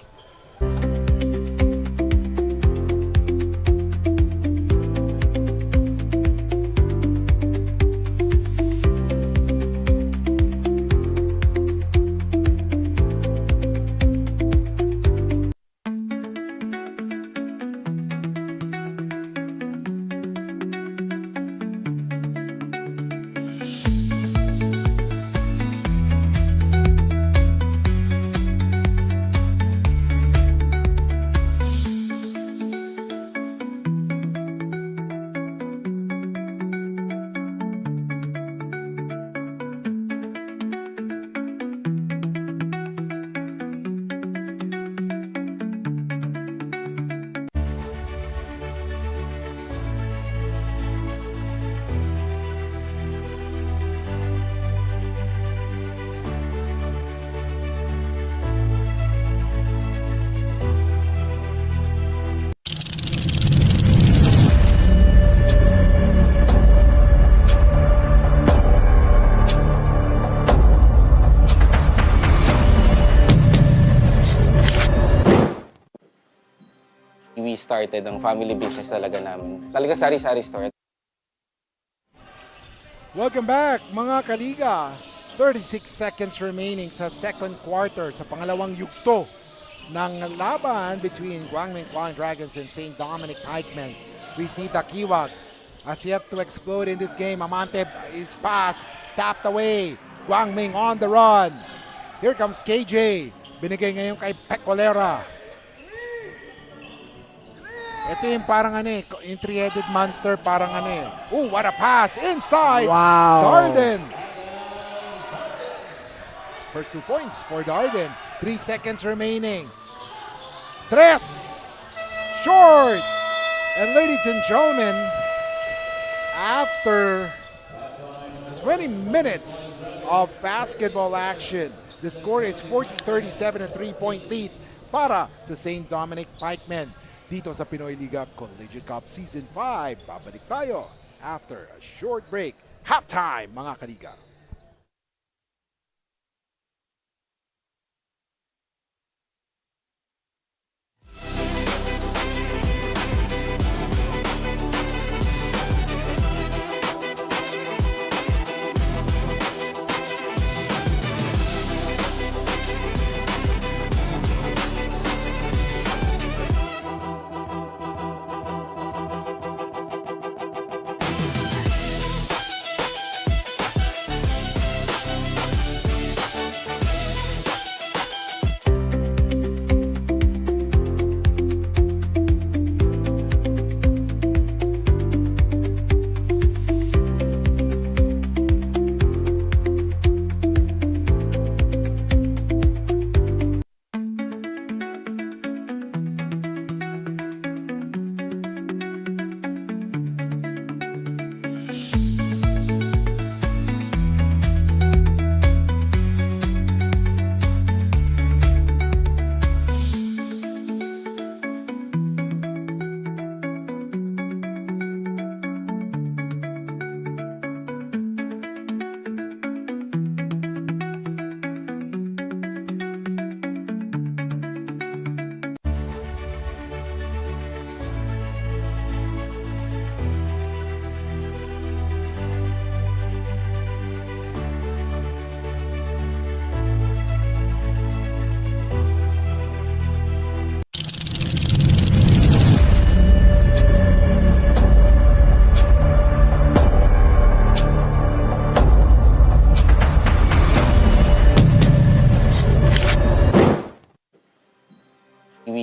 We started ang family business talaga namin. Talaga sari-sari store. Welcome back mga kaliga. 36 seconds remaining sa second quarter sa pangalawang yugto ng laban between Guangming Flying Dragons and St. Dominic Pikemen. We see Dakiwag has yet to explode in this game. Amante is pass, tapped away. Guangming on the run. Here comes KJ. Binigay ngayon kay Pecolera. Ito yung parang yung three-headed monster, parang Oh, what a pass! Inside! Wow! Darden! First 2 points for Darden. 3 seconds remaining. 3! Short! And ladies and gentlemen, after 20 minutes of basketball action, the score is 40-37, a 3-point lead para sa St. Dominic Pikemen. Dito sa Pinoyliga Collegiate Cup Season 5. Babalik tayo after a short break. Halftime, mga kaliga.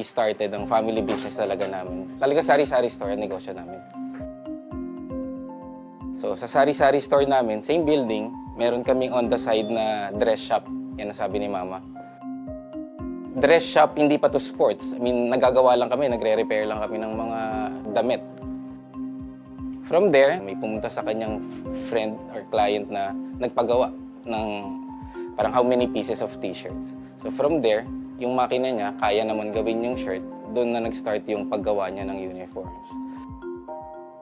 started ang family business talaga namin. Talaga sari-sari store ang negosyo namin. So sa sari-sari store namin, same building, meron kaming on the side na dress shop. Yan ang sabi ni Mama. Dress shop, hindi pa to sports. I mean, nagagawa lang kami, nagre-repair lang kami ng mga damit. From there, may pumunta sa kanyang friend or client na nagpagawa ng parang how many pieces of t-shirts. So from there, yung makina niya, kaya naman gawin yung shirt, doon na nag-start yung paggawa niya ng uniforms.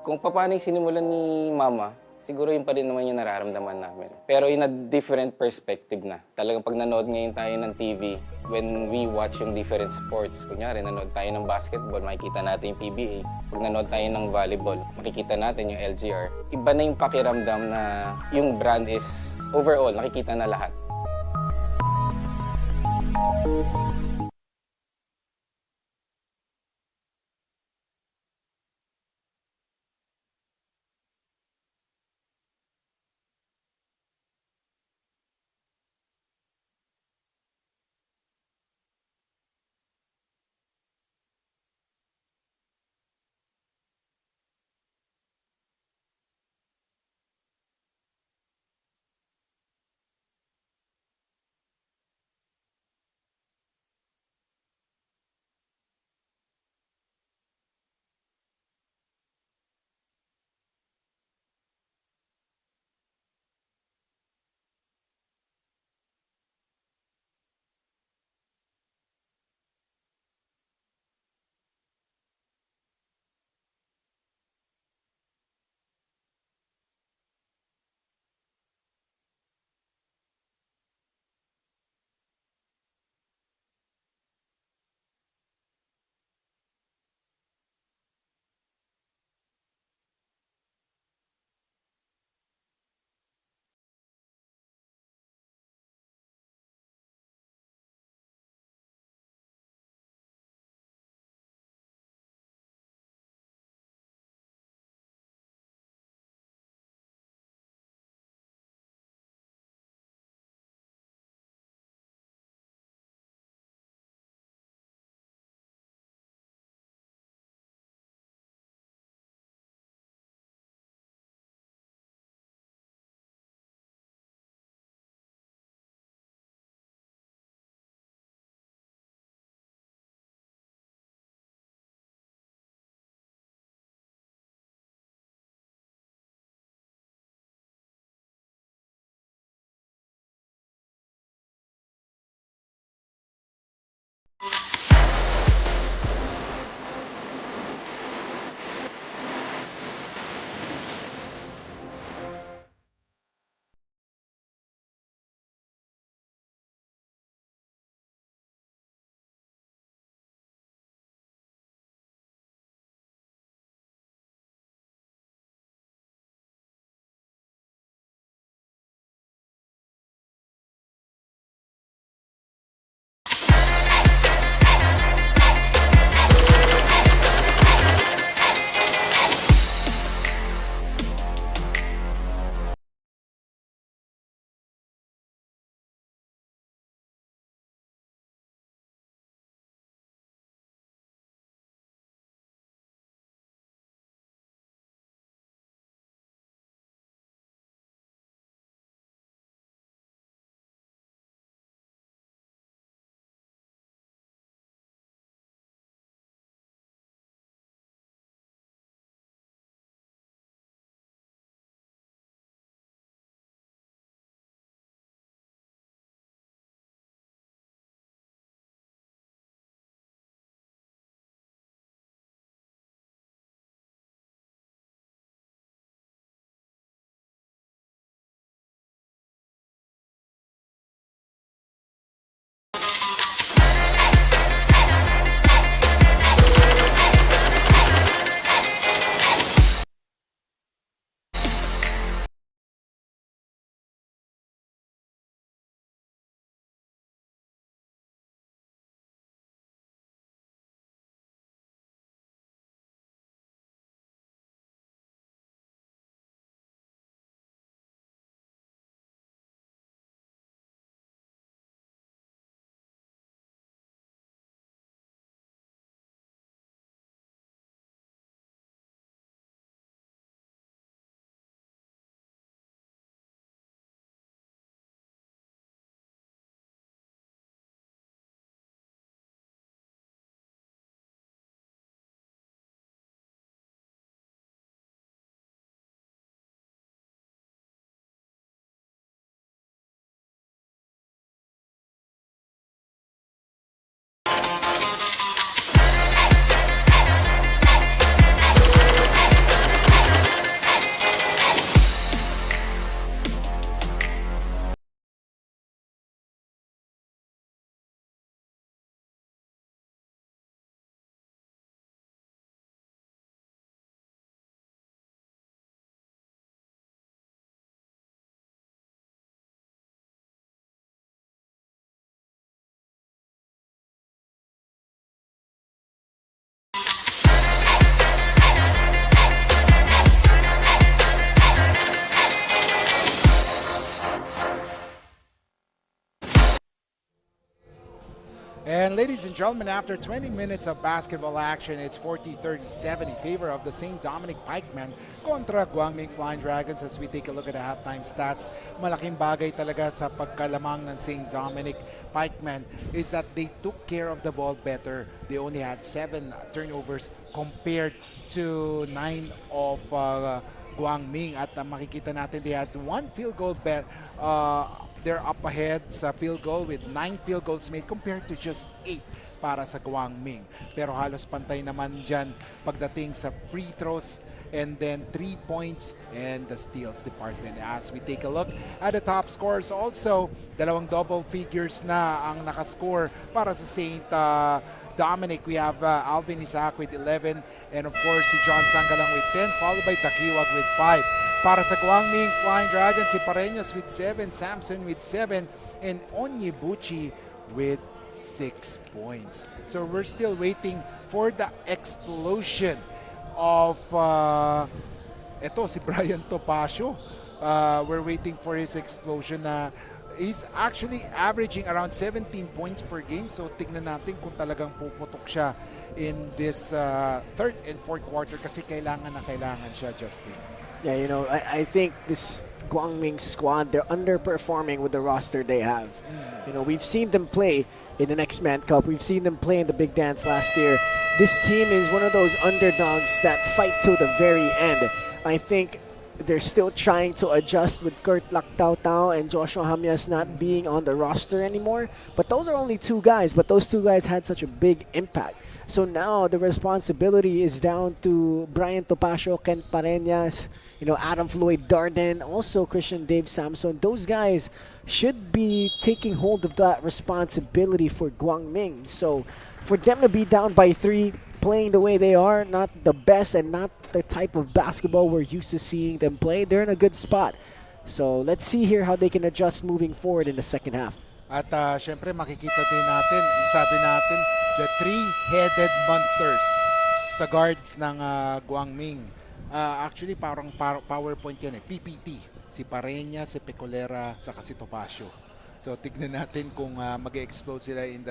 Kung paano yung sinimulan ni Mama, siguro yun pa rin naman yung nararamdaman namin. Pero in a different perspective na. Talagang pag nanood ngayon tayo ng TV, when we watch yung different sports, kunyari nanood tayo ng basketball, makikita natin yung PBA. Pag nanood tayo ng volleyball, makikita natin yung LGR. Iba na yung pakiramdam na yung brand is overall, nakikita na lahat. And ladies and gentlemen, after 20 minutes of basketball action, it's 40-37 in favor of the St. Dominic Pikemen kontra Guangming Flying Dragons. As we take a look at the halftime stats, malaking bagay talaga sa pagkalamang ng St. Dominic Pikemen is that they took care of the ball better. They only had 7 turnovers compared to 9 of Guangming. At makikita natin they had 1 field goal bet. They're up ahead sa field goal with 9 field goals made compared to just 8 para sa Guangming. Pero halos pantay naman dyan pagdating sa free throws and then 3 points and the steals department. As we take a look at the top scores also, dalawang double figures na ang nakascore para sa St. Dominic. We have Alvin Isaac with 11 and of course si John Sangalang with 10 followed by Takiwag with 5. Para sa Guangming Flying Dragons, si Pareñas with 7, Samson with 7, and Onyebuchi with 6 points. So we're still waiting for the explosion of ito si Brian Topacio. We're waiting for his explosion na he's actually averaging around 17 points per game. So tignan natin kung talagang puputok siya in this third and fourth quarter kasi kailangan na kailangan siya, Justin. Yeah, you know, I think this Guangming squad, they're underperforming with the roster they have. You know, we've seen them play in the Next Man Cup. We've seen them play in the Big Dance last year. This team is one of those underdogs that fight till the very end. I think they're still trying to adjust with Kurt Lactautau and Joshua Hamias not being on the roster anymore. But those are only 2 guys, but those 2 guys had such a big impact. So now the responsibility is down to Brian Topacio, Kent Pareñas, you know, Adam Floyd Darden, also Christian Dave Samson. Those guys should be taking hold of that responsibility for Guangming. So for them to be down by 3, playing the way they are, not the best and not the type of basketball we're used to seeing them play, they're in a good spot. So let's see here how they can adjust moving forward in the second half. At syempre makikita din natin, sabi natin, the 3-headed monsters sa guards ng Guangming. Actually, parang PowerPoint yan eh. PPT. Si Pareña, si Pecolera, saka si Topacio. So, tignan natin kung mag-explode sila in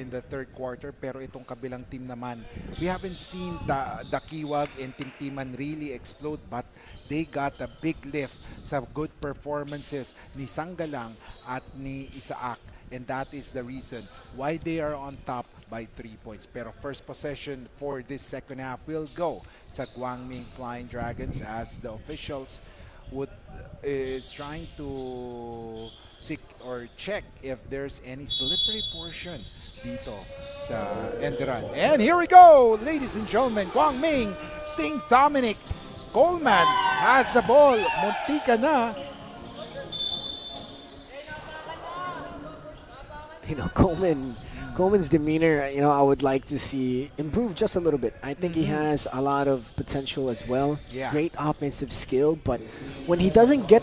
the third quarter. Pero itong kabilang team naman, we haven't seen the Kiwag and Timtiman really explode, but they got a big lift sa good performances ni Sangalang at ni Isaac. And that is the reason why they are on top by 3 points. Pero first possession for this second half will go sa Guangming Flying Dragons as the officials is trying to seek or check if there's any slippery portion dito sa ENDERUN. And here we go, ladies and gentlemen, Guangming, St. Dominic, Coleman has the ball. Muntika na. You know, Coleman's demeanor, you know, I would like to see improve just a little bit. I think he has a lot of potential as well. Yeah. Great offensive skill, but when he doesn't get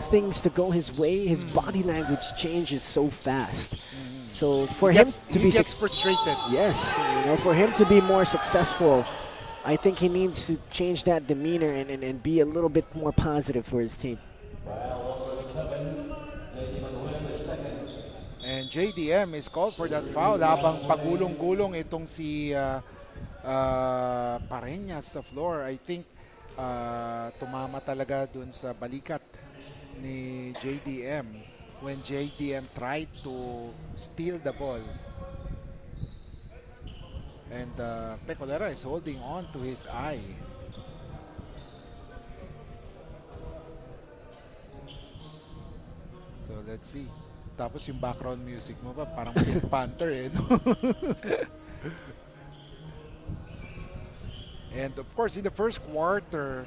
things to go his way, his body language changes so fast. So for him to be frustrated. Yes, you know, for him to be more successful, I think he needs to change that demeanor and be a little bit more positive for his team. And JDM is called for that foul habang pagulong-gulong itong si Pareñas sa floor. I think tumama talaga dun sa balikat ni JDM when JDM tried to steal the ball. And Pecolera is holding on to his eye. So let's see. Tapos yung background music mo ba parang Pink Panther eh, no? And of course in the first quarter,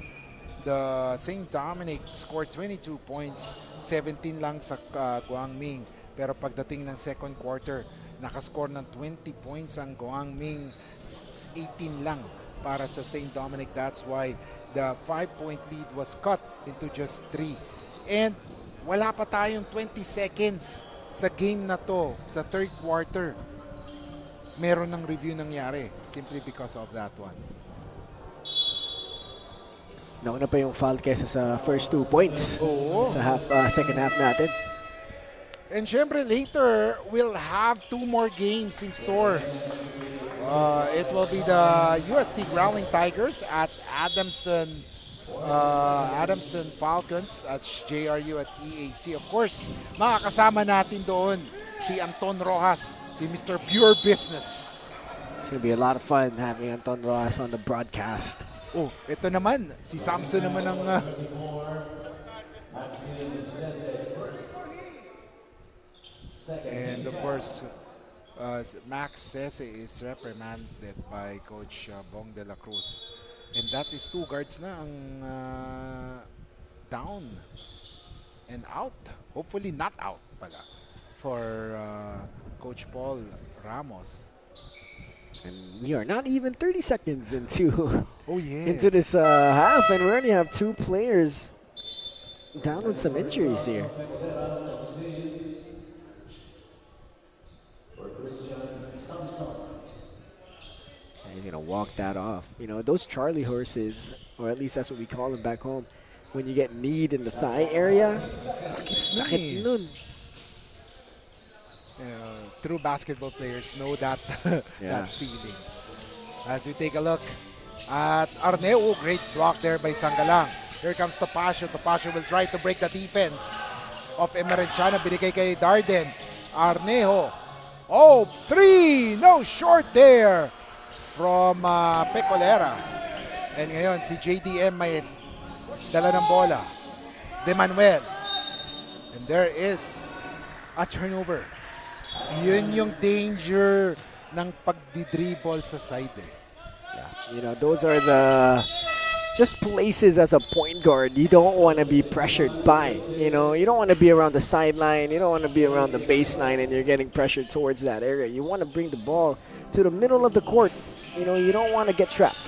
the St. Dominic scored 22 points, 17 lang sa Guangming. Pero pagdating ng second quarter, nakascore ng 20 points ang Guangming, 18 lang para sa St. Dominic. That's why the 5-point lead was cut into just 3. And wala pa tayong 20 seconds sa game na to, sa third quarter. Meron ng review nangyari simply because of that one. Nauna pa yung foul kesa sa first 2 points sa second half natin. And syempre later, we'll have 2 more games in store. It will be the UST Growling Tigers at Adamson Falcons at JRU at EAC. Of course, makakasama natin doon si Anton Rojas, si Mr. Pure Business. It's going to be a lot of fun having Anton Rojas on the broadcast. Oh, ito naman, si Samson naman ang... and of course, Max Sese is reprimanded by Coach Bong de la Cruz. And that is 2 guards na ang down and out. Hopefully not out pala for Coach Paul Ramos. And we are not even 30 seconds into, Oh yes. into this half, and we already have 2 players down with some injuries here. And he's going to walk that off. You know, those Charlie horses, or at least that's what we call them back home, when you get kneed in the thigh area, sakit nun. True basketball players know that, Yeah. that feeling. As we take a look at Arneo, great block there by Sangalang. Here comes Topacio. Topacio will try to break the defense of Emerenciana. Binigay kay Darden. Arnejo. Oh, 3! No, short there from Pecolera. And ngayon, si JDM may dala ng bola. De Manuel. And there is a turnover. Yun yung danger ng pagdidribble sa side. You know, those are the just places as a point guard you don't want to be pressured by. You know, you don't want to be around the sideline. You don't want to be around the baseline and you're getting pressured towards that area. You want to bring the ball to the middle of the court. You know, you don't want to get trapped.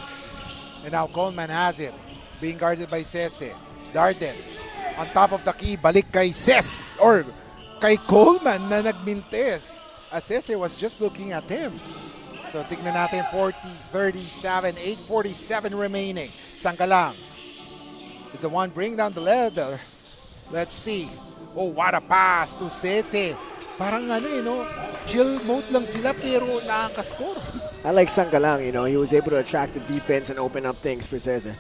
And now Coleman has it. Being guarded by Sese. Darden. On top of the key. Balik kay Ses. Or kay Coleman na nagmintes. As Sese was just looking at him. So tignan natin. 40-37. 8:47 remaining. Sangalang is the one bringing down the ladder. Let's see. Oh, what a pass to Sese. Parang chill mode lang sila pero nakaka-score. I like Sangalang, you know, he was able to attract the defense and open up things for Cesar.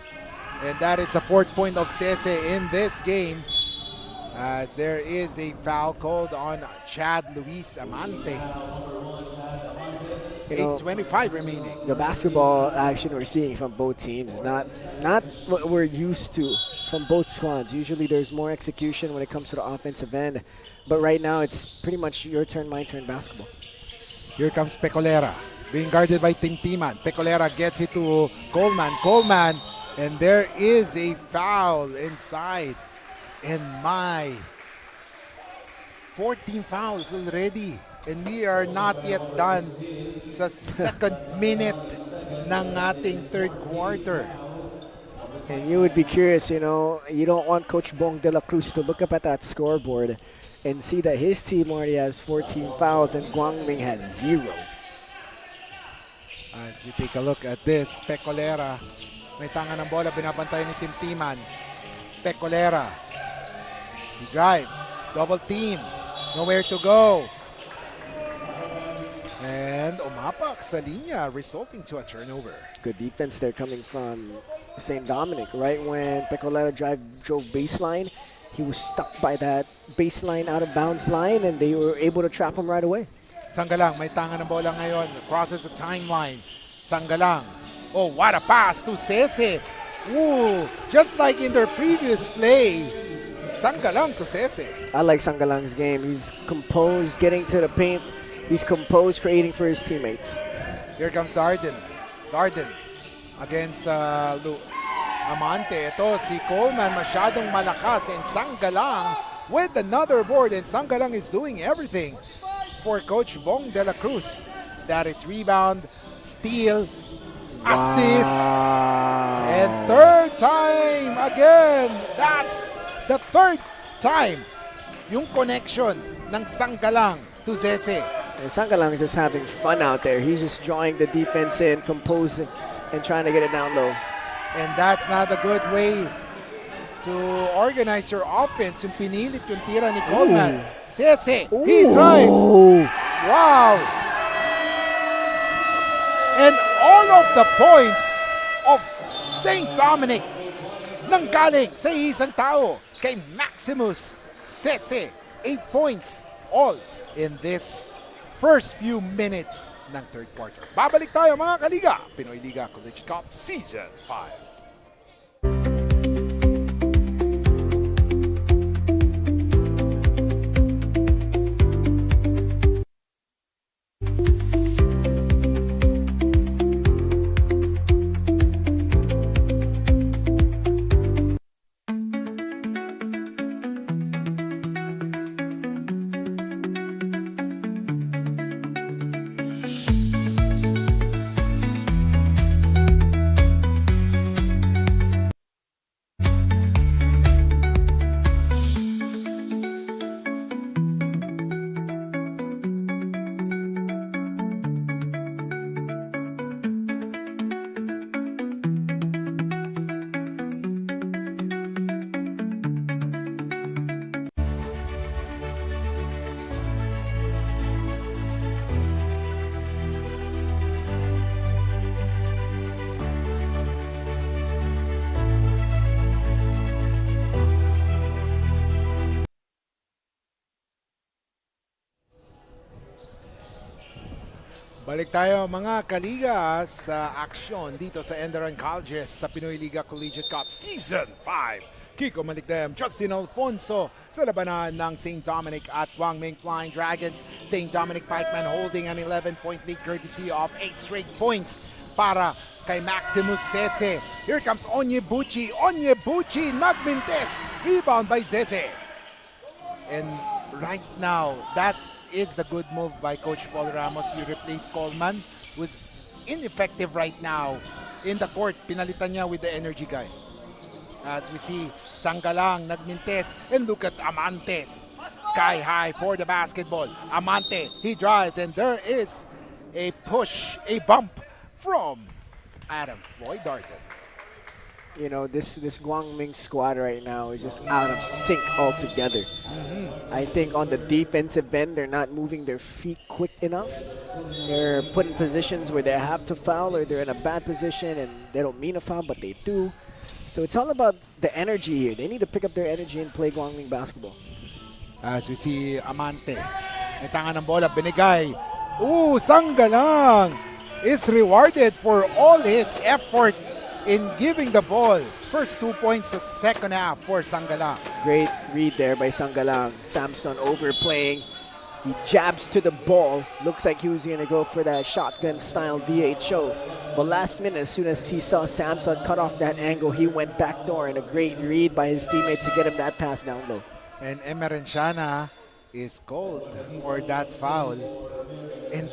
And that is the 4th point of Sese in this game. As there is a foul called on Chad Luis Amante. 8:25 remaining. The basketball action we're seeing from both teams is not what we're used to from both squads. Usually there's more execution when it comes to the offensive end. But right now it's pretty much your turn, my turn basketball. Here comes Pecolera. Being guarded by Tintiman. Pecolera gets it to Coleman. Coleman. And there is a foul inside. And my 14 fouls already. And we are not yet done sa 2nd minute ng ating 3rd quarter. And you would be curious, you know, you don't want Coach Bong de la Cruz to look up at that scoreboard and see that his team already has 14 fouls and Guangming has 0. As we take a look at this, Pecolera. May tanga ng bola, binabantay ni Tintiman. Pecolera. He drives. Double team. Nowhere to go. And umapak sa linya, resulting to a turnover. Good defense there coming from St. Dominic. Right when Pecolera drove baseline, he was stuck by that baseline out of bounds line and they were able to trap him right away. Sangalang, may tanga ng bola ngayon. Crosses the timeline. Sangalang. Oh, what a pass to Sese. Ooh, just like in their previous play. Sangalang to Sese. I like Sangalang's game. He's composed, getting to the paint. He's composed, creating for his teammates. Here comes Darden. Darden against Amante. Ito si Coleman, masyadong malakas. And Sangalang with another board. And Sangalang is doing everything for Coach Bong de la Cruz. That is rebound, steal, assist, and 3rd time again. That's the 3rd time yung connection ng Sangalang to Sese. And Sangalang is just having fun out there. He's just drawing the defense in, composing, and trying to get it down low. And that's not a good way to organize your offense. Yung pinilit yung tira ni Coleman. Sdca, he drives. Wow! And all of the points of St. Dominic nanggaling sa isang tao kay Maximus Sdca. 8 points all in this first few minutes ng third quarter. Babalik tayo mga kaliga. Pinoyliga Collegiate Cup Season 5. Balik tayo mga kaliga sa aksyon dito sa ENDERUN Collegiate sa Pinoyliga Collegiate Cup Season 5. Kiko Malikdem, Justin Alfonso sa labanan ng St. Dominic at Guangming Flying Dragons. St. Dominic Pikemen holding an 11-point lead courtesy of 8 straight points para kay Maximus Sdca. Here comes Onyebuchi. Onyebuchi nagmintes. Rebound by Sdca. And right now, that is the good move by Coach Paul Ramos. You replace Coleman, who's ineffective right now in the court. Pinalitan niya with the energy guy. As we see, Sanggalang nagmintes, and look at Amantes. Sky high for the basketball. Amante, he drives, and there is a push, a bump from Adam Floyd Darden. You know, this Guangming squad right now is just out of sync altogether. I think on the defensive end, they're not moving their feet quick enough. They're put in positions where they have to foul, or they're in a bad position and they don't mean to foul, but they do. So it's all about the energy here. They need to pick up their energy and play Guangming basketball. As we see Amante, may tanga ng bola, binigay. Sanggalang is rewarded for all his effort in giving the ball. First 2 points the second half for Sanggalang. Great read there by Sanggalang. Samson overplaying. He jabs to the ball. Looks like he was going to go for that shotgun-style DHO. But last minute, as soon as he saw Samson cut off that angle, he went backdoor, and a great read by his teammates to get him that pass down low. And Emerenciana is called for that foul. And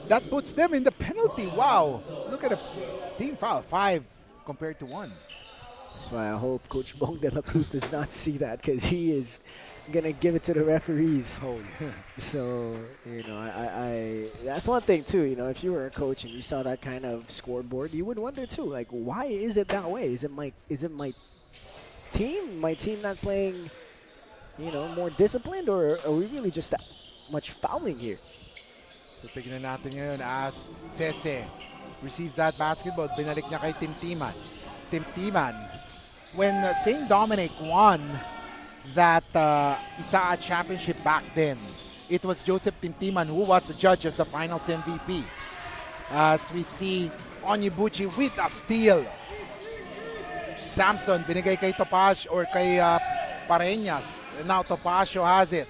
that puts them in the penalty. Wow. Look at the team foul. 5 compared to 1. That's why I hope Coach Bong de la Cruz does not see that, because he is going to give it to the referees. Oh, yeah. So, you know, I that's one thing, too. You know, if you were a coach and you saw that kind of scoreboard, you would wonder, too, like, why is it that way? Is it my team? My team not playing, you know, more disciplined, or are we really just that much fouling here? So tignan natin ngayon as Sdca receives that basketball. Binalik niya kay Timtiman. Timtiman, when St. Dominic won that ISAA championship back then, it was Joseph Timtiman who was the judge as the finals MVP. As we see Onyebuchi with a steal. Samson binigay kay Topacio or kay Pareñas. And now Topacio has it.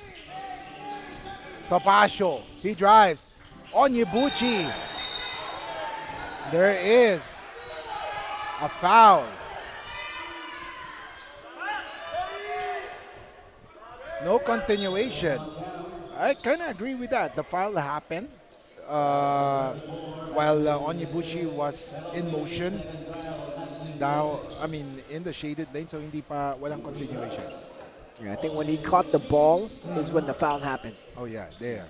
Topacio, he drives. Onyebuchi. There is a foul. No continuation. I kind of agree with that. The foul happened while Onyebuchi was in motion. Now, I mean, in the shaded lane, so hindi pa walang continuation. Yeah, I think when he caught the ball is when the foul happened. Oh yeah, there.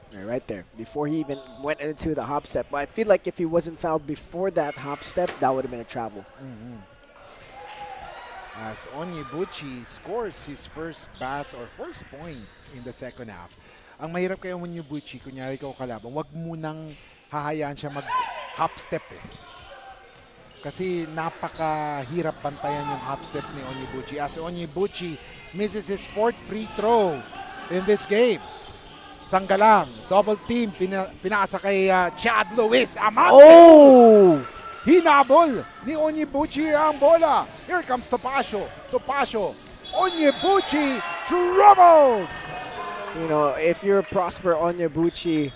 Yeah, right there, before he even went into the hop step. But I feel like if he wasn't fouled before that hop step, that would have been a travel. as Onyebuchi scores his first bats or first point in the second half. Ang mahirap kay Onyebuchi, kunyari ikaw kalaban, wag munang hahayaan siya mag-hop step eh. Kasi napakahirap bantayan yung hop step ni Onyebuchi. As Onyebuchi misses his fourth free throw in this game. Sanggalang, double team, pinasa kay Chad Luis Amante. Oh! Hinabol ni Onyebuchi ang bola. Here comes Topacio. Onyebuchi dribbles. You know, if you're Prosper Onyebuchi,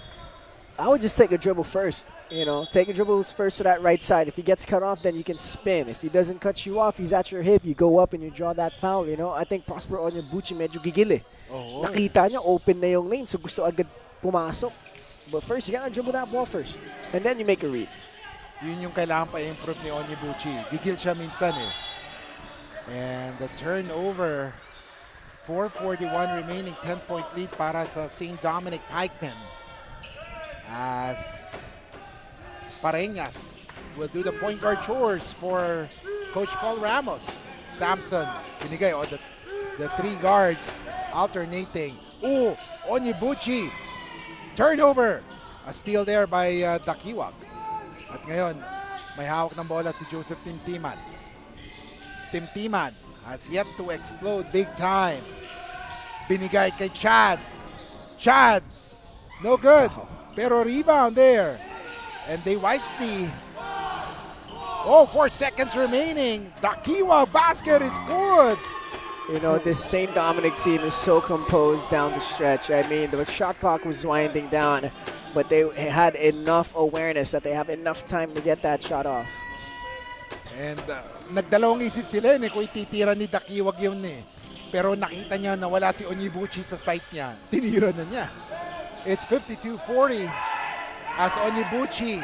I would just take a dribble first. You know, take a dribble first to that right side. If he gets cut off, then you can spin. If he doesn't cut you off, he's at your hip. You go up and you draw that foul. You know, I think Prosper Onyebuchi medyo gigil eh. Oh, Nakita niya, open na yung lane, so gusto agad pumasok. But first, you gotta dribble that ball first. And then you make a read. Yun yung kailangan pa improve ni Onyebuchi. Gigil siya minsan eh. And the turnover, 4:41 remaining, 10-point lead para sa St. Dominic Pikemen. As Pareñas will do the point guard chores for Coach Paul Ramos. Samson, binigay the three guards alternating. Ooh, Onyebuchi, turnover. A steal there by Dakiwag. At ngayon, may hawak ng bola si Joseph Timtiman. Timtiman has yet to explode big time. Binigay kay Chad. Chad, no good. Pero rebound there. And they wisely. 4 seconds remaining. Dakiwag basket is good. You know, this St. Dominic team is so composed down the stretch. I mean, the shot clock was winding down, but they had enough awareness that they have enough time to get that shot off. And nagdalawang isip sila eh, kung ititira ni Dakiwag yun eh. Pero nakita niya na wala si Onyebuchi sa site niya. Tinira na niya. It's 52-40 as Onyebuchi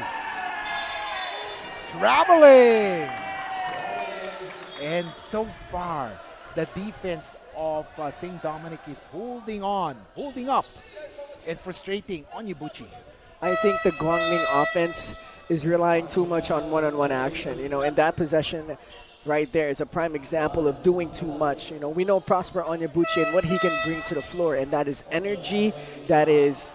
traveling. And so far, the defense of St. Dominic is holding up, and frustrating Onyebuchi. I think the Guangming offense is relying too much on one-on-one action. You know, and that possession right there is a prime example of doing too much. You know, we know Prosper Onyebuchi and what he can bring to the floor, and that is energy, that is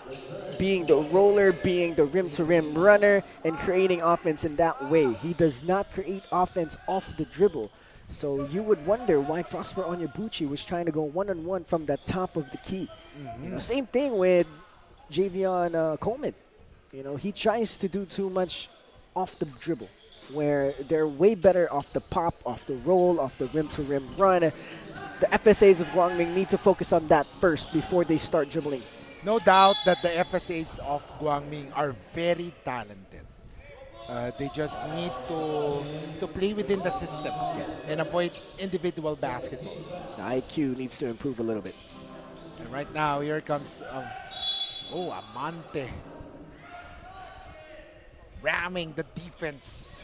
being the roller, being the rim-to-rim runner, and creating offense in that way. He does not create offense off the dribble. So you would wonder why Prosper Onyebuchi was trying to go one-on-one from the top of the key. You know, same thing with Javion Coleman. You know, he tries to do too much off the dribble, where they're way better off the pop, off the roll, off the rim-to-rim run. The FSAs of Guangming need to focus on that first before they start dribbling. No doubt that the FSAs of Guangming are very talented. They just need to play within the system and avoid individual basketball. The IQ needs to improve a little bit. And right now, here comes Amante ramming the defense.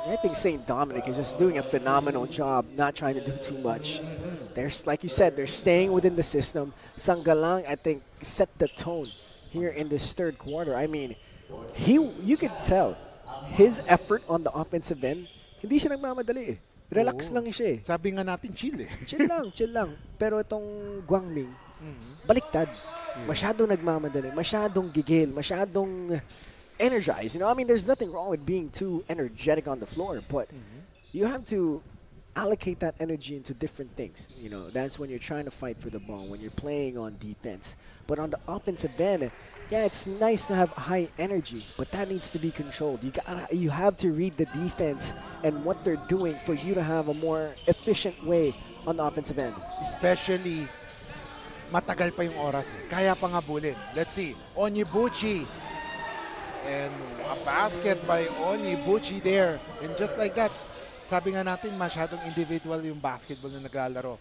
I think St. Dominic is just doing a phenomenal job, not trying to do too much. There's, like you said, they're staying within the system. Sanggalang, I think, set the tone here in this third quarter. I mean, you could tell his effort on the offensive end, hindi siya nagmamadali eh. Relax lang siya eh. Sabi nga natin, chill eh. Chill lang. Pero itong Guangming, baliktad. Masyadong nagmamadali, masyadong gigil, masyadong energized. You know, I mean, there's nothing wrong with being too energetic on the floor, but you have to allocate that energy into different things. You know, that's when you're trying to fight for the ball, when you're playing on defense. But on the offensive end, yeah, it's nice to have high energy, but that needs to be controlled. You have to read the defense and what they're doing for you to have a more efficient way on the offensive end. Especially, matagal pa yung oras eh. Kaya pa nga bulin. Let's see. Onyebuchi. And a basket by Onyebuchi there. And just like that, sabi nga natin, masyadong individual yung basketball na naglalaro.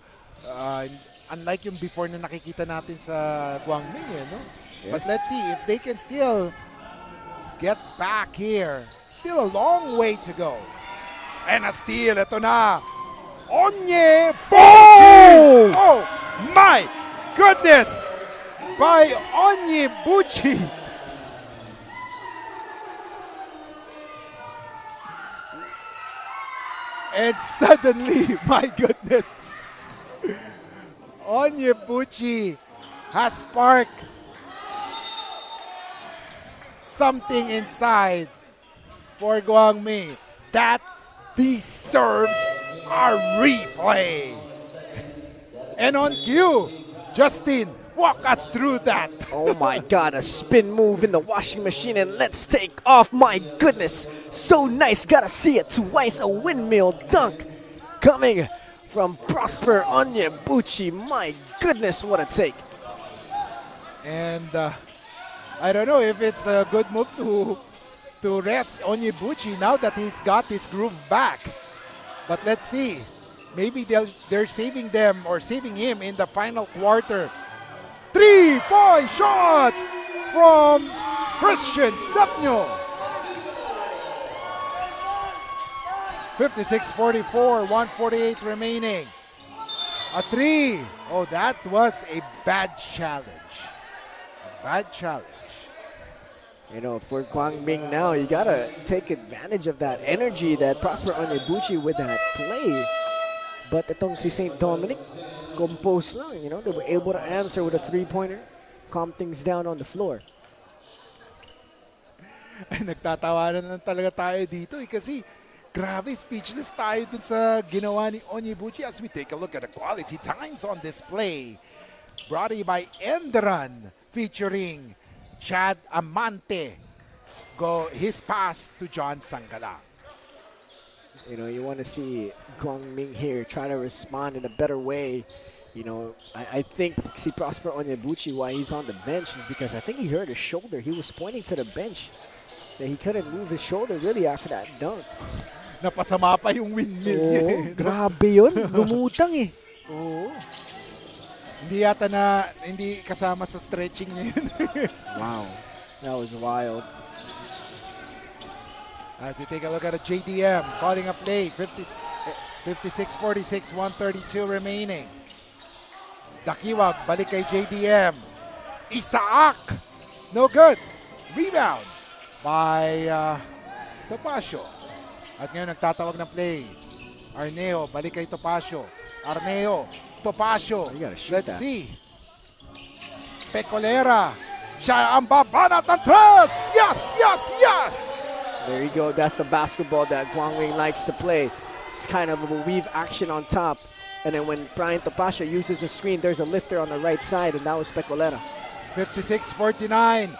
Unlike yung before na nakikita natin sa Guangming, no? Yes. But let's see if they can still get back here. Still a long way to go. And a steal. Ito na. Onyebuchi! Oh my goodness! By Onyebuchi. And suddenly, my goodness, Onyebuchi has sparked something inside for Guangming that deserves a replay. And on cue, Justin, walk us through that. Oh my God, a spin move in the washing machine and let's take off. My goodness, so nice. Gotta see it twice. A windmill dunk coming from Prosper Onyebuchi. My goodness, what a take. And I don't know if it's a good move to rest Onyebuchi now that he's got his groove back. But let's see. Maybe they're saving them or saving him in the final quarter. 3-point shot from Christian Sepnyo. 56-44, 148 remaining. A three. Oh, that was a bad challenge. A bad challenge. You know, for Guangming now, you gotta take advantage of that energy that Prosper Onyebuchi with that play. But itong si St. Dominic, composed lang, you know, they were able to answer with a three-pointer, calm things down on the floor. Ay, nagtatawanan na talaga tayo dito kasi grabe, speechless tayo dun sa ginawa ni Onyebuchi as we take a look at the quality times on display. Brought to you by ENDERUN, featuring Chad Amante. Go his pass to John Sangalang. You know, you want to see Guangming here try to respond in a better way. You know, I think si Prosper Onyebuchi, why he's on the bench is because I think he hurt his shoulder. He was pointing to the bench that he couldn't move his shoulder really after that dunk. Napasama pa yung windmill niya. Oh, grabe yun. Lumutang eh. Oh. Hindi kasama sa stretching niya yun. Wow. That was wild. As we take a look at a JDM, calling a play, 56-46, 132 remaining. Dakiwag, balik kay JDM. Isaac, no good. Rebound by Topacio. At ngayon nagtatawag ng play. Arneo, balik kay Topacio. Arneo, Topacio. Let's see. Pecolera. Siya ang babanat ng tres. Yes, yes, yes. There you go. That's the basketball that Guangming likes to play. It's kind of a weave action on top. And then when Brian Topacio uses a screen, there's a lifter on the right side, and that was Pecolera. 56-49.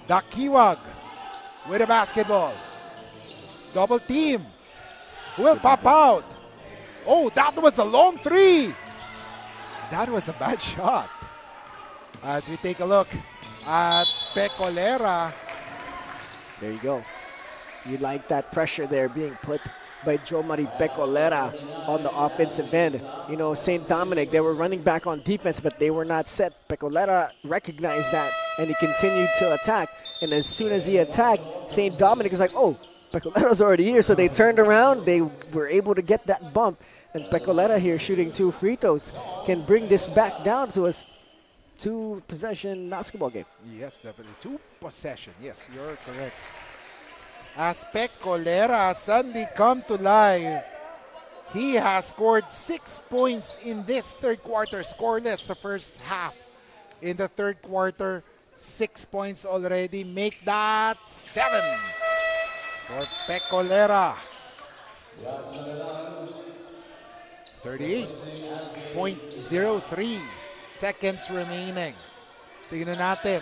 Dakiwag with a basketball. Double team. Who will pop out? Oh, that was a long three. That was a bad shot. As we take a look at Pecolera. There you go. You like that pressure there being put by Joe Marie Pecolera on the offensive end. You know, St. Dominic, they were running back on defense, but they were not set. Pecolera recognized that, and he continued to attack. And as soon as he attacked, St. Dominic was like, oh, Pecolera's already here. So they turned around. They were able to get that bump. And Pecolera here shooting 2 free throws can bring this back down to a 2-possession basketball game. Yes, definitely. 2 possession. Yes, you're correct. As Pecolera suddenly come to life, he has scored 6 points in this third quarter. Scoreless the first half. In the third quarter, 6 points already. Make that 7 for Pecolera. 38.03 seconds remaining. Tingnan natin.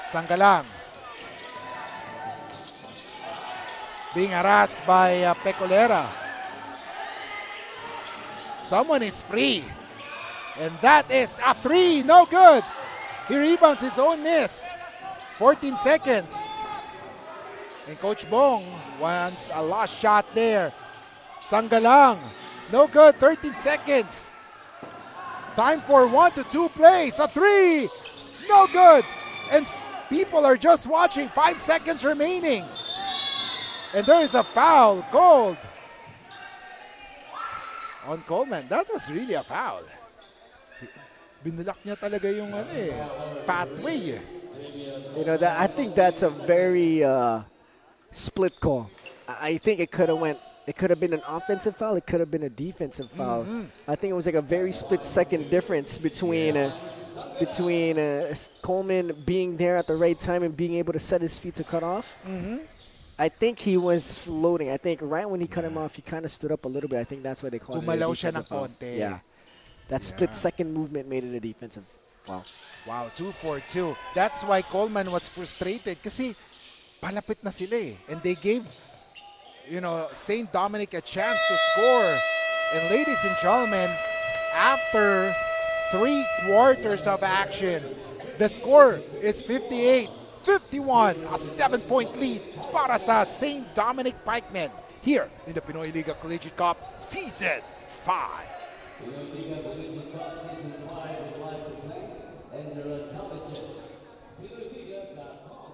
Sangalang. Being harassed by Pecolera. Someone is free. And that is a 3. No good. He rebounds his own miss. 14 seconds. And Coach Bong wants a last shot there. Sangalang. No good. 13 seconds. Time for 1 to 2 plays. A 3. No good. And people are just watching. 5 seconds remaining. And there is a foul called on Coleman. That was really a foul. Binulak niya talaga yung pathway. You know, that I think that's a very split call. I think it could have went. It could have been an offensive foul. It could have been a defensive foul. I think it was like a very split-second difference between Coleman being there at the right time and being able to set his feet to cut off. I think he was floating. I think right when he cut him off, he kind of stood up a little bit. I think that's why they called it a Gumalaw siya ng defensive foul. konti. Yeah, that split-second movement made it a defensive foul. Wow, 2 for 2. That's why Coleman was frustrated kasi palapit na sila eh. And they gave, St. Dominic a chance to score. And ladies and gentlemen, after 3 quarters of action, the score is 58-51, a 7-point lead para sa St. Dominic Pikemen here in the Pinoyliga Collegiate Cup Season 5. Pinoyliga Collegiate Cup Season 5 would like to thank ENDERUN colleges. Pinoyliga.com.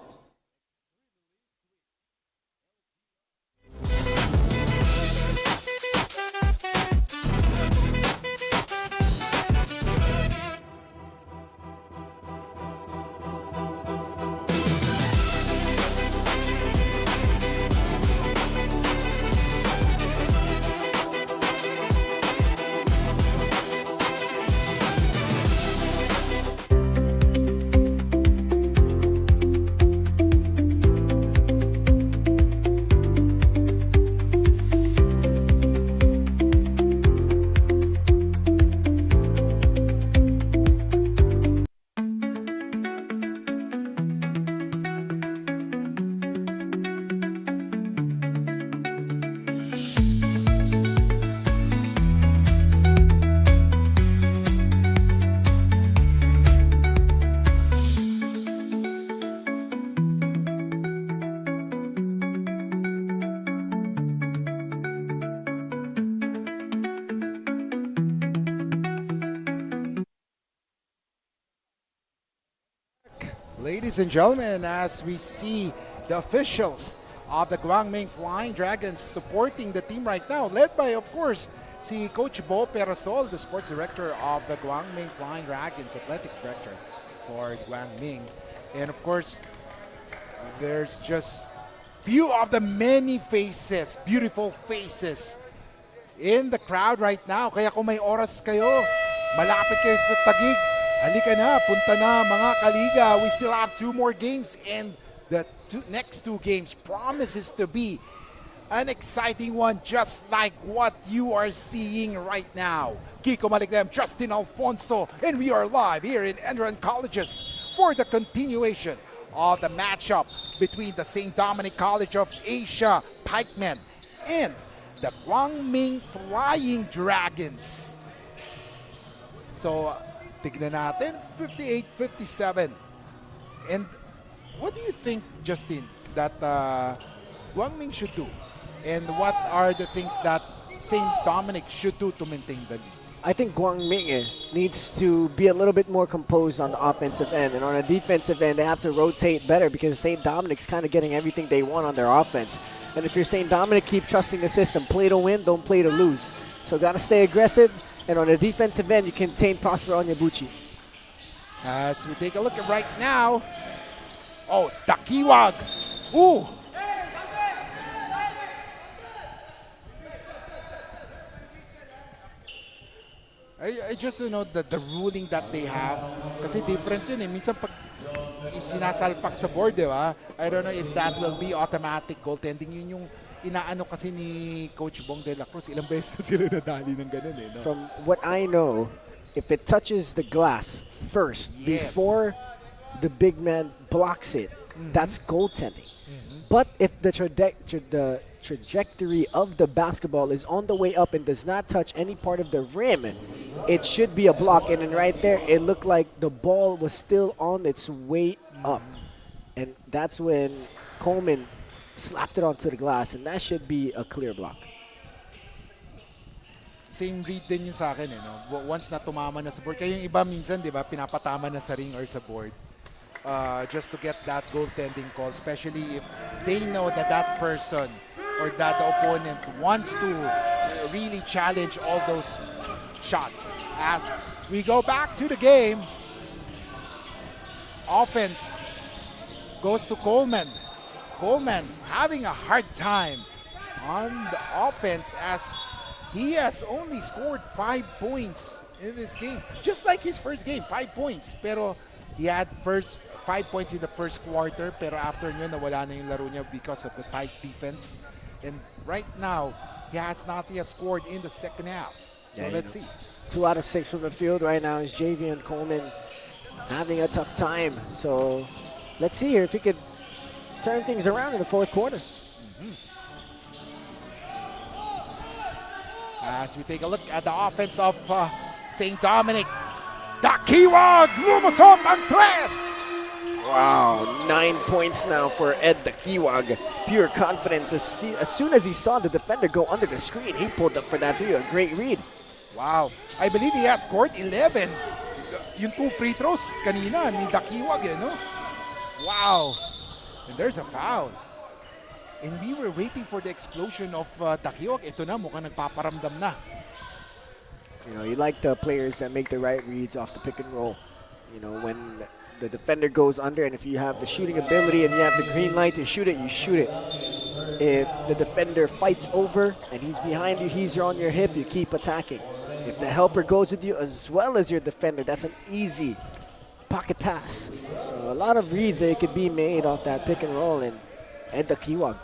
Ladies and gentlemen, as we see the officials of the Guangming Flying Dragons supporting the team right now, led by, of course, si Coach Bo Perasol, the sports director of the Guangming Flying Dragons, athletic director for Guangming. And of course, there's just few of the many faces, beautiful faces in the crowd right now. Kaya kung may oras kayo, malapit kayo sa Taguig, halika na, punta na mga kaliga. We still have 2 more games and the next 2 games promises to be an exciting one, just like what you are seeing right now. Kiko Maligdem, Justin Alfonso, and we are live here in ENDERUN Colleges for the continuation of the matchup between the St. Dominic College of Asia Pikemen and the Guangming Flying Dragons. So, tignan natin, 58-57. And what do you think, Justin, that Guangming should do? And what are the things that St. Dominic should do to maintain the lead? I think Guangming needs to be a little bit more composed on the offensive end. And on a defensive end, they have to rotate better because St. Dominic's kind of getting everything they want on their offense. And if you're St. Dominic, keep trusting the system. Play to win, don't play to lose. So got to stay aggressive. And on the defensive end, you contain Prosper Onyebuchi. As we take a look at right now, oh, Dakiwag. Ooh. I just the ruling that they have kasi different yun eh. Minsan pag sinasalpak sa board, di ba? I don't know if that will be automatic goaltending. Yun yung inaano kasi ni Coach Bong de la Cruz. Ilang beses na sila nadali ng ganun eh. No? From what I know, if it touches the glass first before the big man blocks it, that's goaltending. But if the trajectory of the basketball is on the way up and does not touch any part of the rim, it should be a block. And then right there, it looked like the ball was still on its way up. And that's when Coleman slapped it onto the glass, and that should be a clear block. Same read din yung sa akin, no? Once na tumama na sa board. Kaya yung iba minsan, di ba, pinapatama na sa ring or sa board. Just to get that goaltending call, especially if they know that that person or that the opponent wants to really challenge all those shots. As we go back to the game, offense goes to Coleman. Coleman having a hard time on the offense as he has only scored 5 points in this game. Just like his first game, 5 points. Pero he had first 5 points in the first quarter, pero after nyo, nawala na yung laro niya because of the tight defense. And right now, he has not yet scored in the second half. So let's see. 2 out of 6 from the field right now is Javion Coleman having a tough time. So let's see here if he could turn things around in the fourth quarter. As we take a look at the offense of St. Dominic, Dakiwag lumusot ang tres! Wow, 9 points now for Ed Dakiwag. Pure confidence. As soon as he saw the defender go under the screen, he pulled up for that three. A great read. Wow. I believe he has scored 11. Yung 2 free throws kanina ni Dakiwag, no? Wow. And there's a foul. And we were waiting for the explosion of Dakiwag. Ito na, mukhang nagpaparamdam na. You know, you like the players that make the right reads off the pick and roll. You know, when the defender goes under, and if you have the shooting ability and you have the green light to shoot it, you shoot it. If the defender fights over and he's behind you, he's on your hip, you keep attacking. If the helper goes with you as well as your defender, that's an easy pocket pass. So a lot of reads that could be made off that pick and roll, and Ed Dakiwag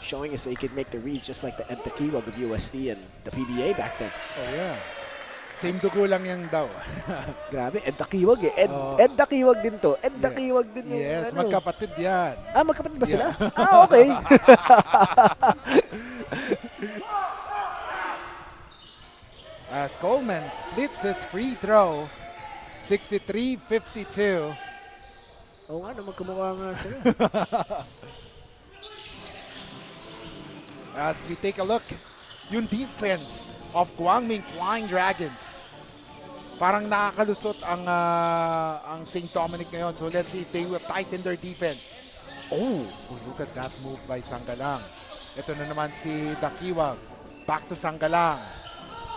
showing us that he could make the reads just like the Ed Dakiwag of USD and the PBA back then. Oh yeah. Same dugo lang yan daw. Grabe, Ed Dakiwag eh. Ed Dakiwag din to. Ed Dakiwag din yung Yes, magkapatid yan. Ah, magkapatid ba sila? Ah, okay. As Coleman splits his free throw, 63-52. Oo nga, magkamukha nga sila. As we take a look, yung defense of Guangming Flying Dragons. Parang nakakalusot ang St. Dominic ngayon. So let's see if they will tighten their defense. Oh, look at that move by Sanggalang. Ito na naman si Dakiwag. Back to Sanggalang.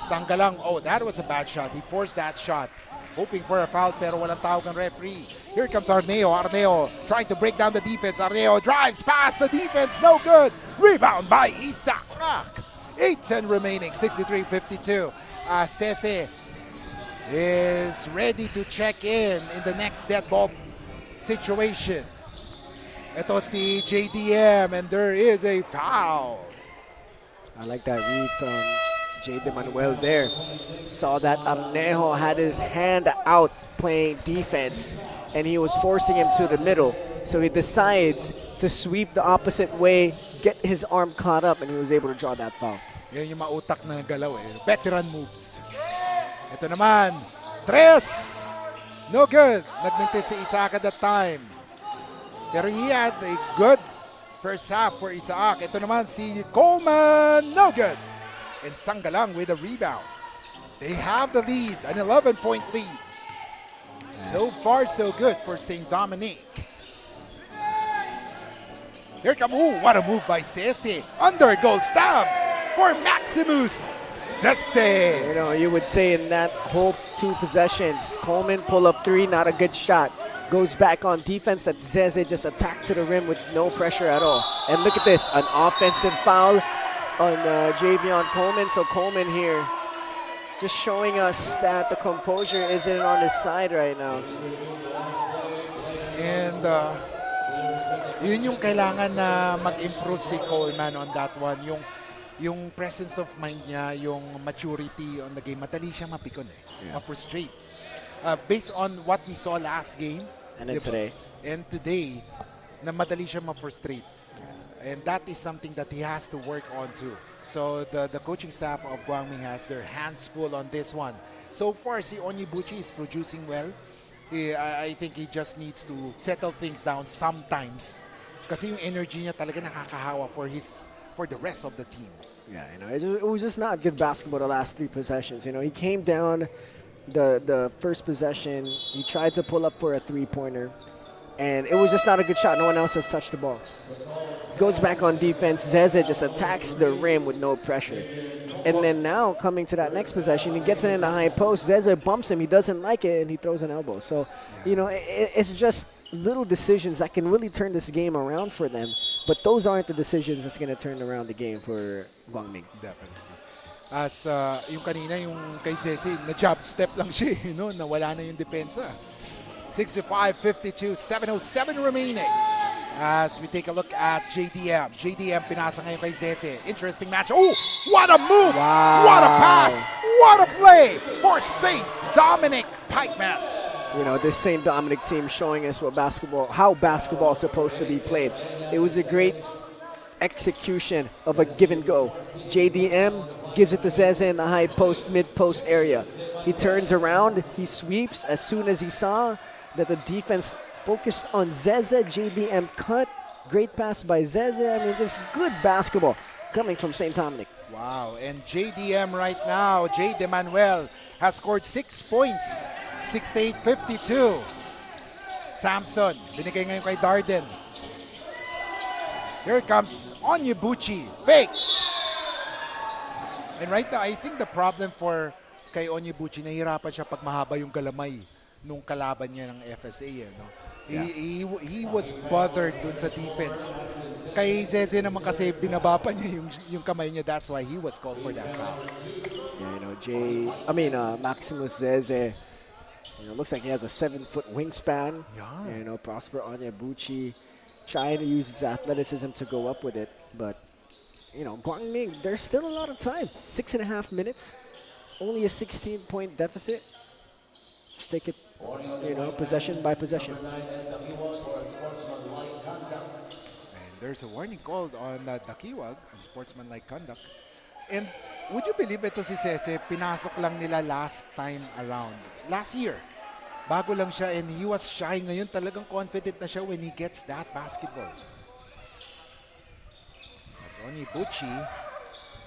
Sanggalang, oh, that was a bad shot. He forced that shot. Hoping for a foul, pero walang tawag ng referee. Here comes Arneo. Arneo trying to break down the defense. Arneo drives past the defense. No good. Rebound by Isak. 8:10 remaining. 63-52. Sdca is ready to check in the next dead ball situation. Ito si JDM, and there is a foul. I like that read from J.D. Manuel there. Saw that Arnejo had his hand out playing defense, and he was forcing him to the middle. So he decides to sweep the opposite way, get his arm caught up, and he was able to draw that foul. Yan yung mautak na galaw eh. Veteran moves. Ito naman, tres! No good. Nagmintis si Isaac at that time. Pero he had a good first half for Isaac. Ito naman si Coleman. No good. And Sanggalang with a rebound. They have the lead, an 11-point lead. So far, so good for St. Dominic. Here come, ooh, what a move by Sdca. Under goal stamp for Maximus Sdca. You know, you would say in that whole 2 possessions, Coleman pull up 3, not a good shot. Goes back on defense, that Sdca just attacked to the rim with no pressure at all. And look at this, an offensive foul on Javion Coleman. So Coleman here just showing us that the composure isn't on his side right now. And yun yung kailangan na mag-improve si Coleman on that one. Yung presence of mind niya, yung maturity on the game. Madali siya mapikon eh. Ma-frustrate. Based on what we saw last game. And then today. And today, na madali siya ma-frustrate. And that is something that he has to work on too. So the coaching staff of Guangming has their hands full on this one. So far, si Onyibuchi is producing well. I think he just needs to settle things down sometimes. Kasi yung energy niya talaga nakakahawa for the rest of the team. Yeah, you know, it was just not good basketball the last 3 possessions. You know, he came down the first possession. He tried to pull up for a 3-pointer. And it was just not a good shot. No one else has touched the ball. Goes back on defense. Sdca just attacks the rim with no pressure. And then now, coming to that next possession, he gets it in the high post. Sdca bumps him. He doesn't like it, and he throws an elbow. So, you know, it's just little decisions that can really turn this game around for them. But those aren't the decisions that's going to turn around the game for Guangming. Definitely. As yung kanina, yung kay Ceci, na-jump step lang siya, no? Nawala na yung depensa. 65-52, 7:07 remaining. As we take a look at JDM. JDM pinasa ngayon kay Zeze. Interesting match. Oh, what a move! Wow. What a pass! What a play for St. Dominic Pikemen. You know, this St. Dominic team showing us how basketball is supposed to be played. It was a great execution of a give and go. JDM gives it to Zeze in the high post, mid post area. He turns around, he sweeps as soon as he saw that the defense focused on Zeze. JDM cut. Great pass by Zeze. I mean, just good basketball coming from St. Dominic. Wow, and JDM right now, J. De Manuel, has scored 6 points. 68-52. Samson, binigay ngayon kay Darden. Here comes Onyebuchi. Fake. And right now, I think the problem for kay Onyebuchi, nahihirapan siya pag mahaba yung galamay nung kalaban niya ng FSA. No? Yeah. He was bothered dun sa defense. Kay Zeze naman kasi binaba pa niya yung kamay niya. That's why he was called for that foul. Yeah, you know, Maximus Zeze, you know, looks like he has a 7-foot wingspan. Yeah. You know, Prosper Onyebuchi trying to use his athleticism to go up with it. But, you know, Guangming, there's still a lot of time. 6.5 minutes. Only a 16-point deficit. Just take it, you know, possession by possession. And there's a warning called on Dakiwag on sportsmanlike conduct. And would you believe ito si Zeze, pinasok lang nila last time around. Last year. Bago lang siya and he was shy. Ngayon talagang confident na siya when he gets that basketball. As Onyebuchi,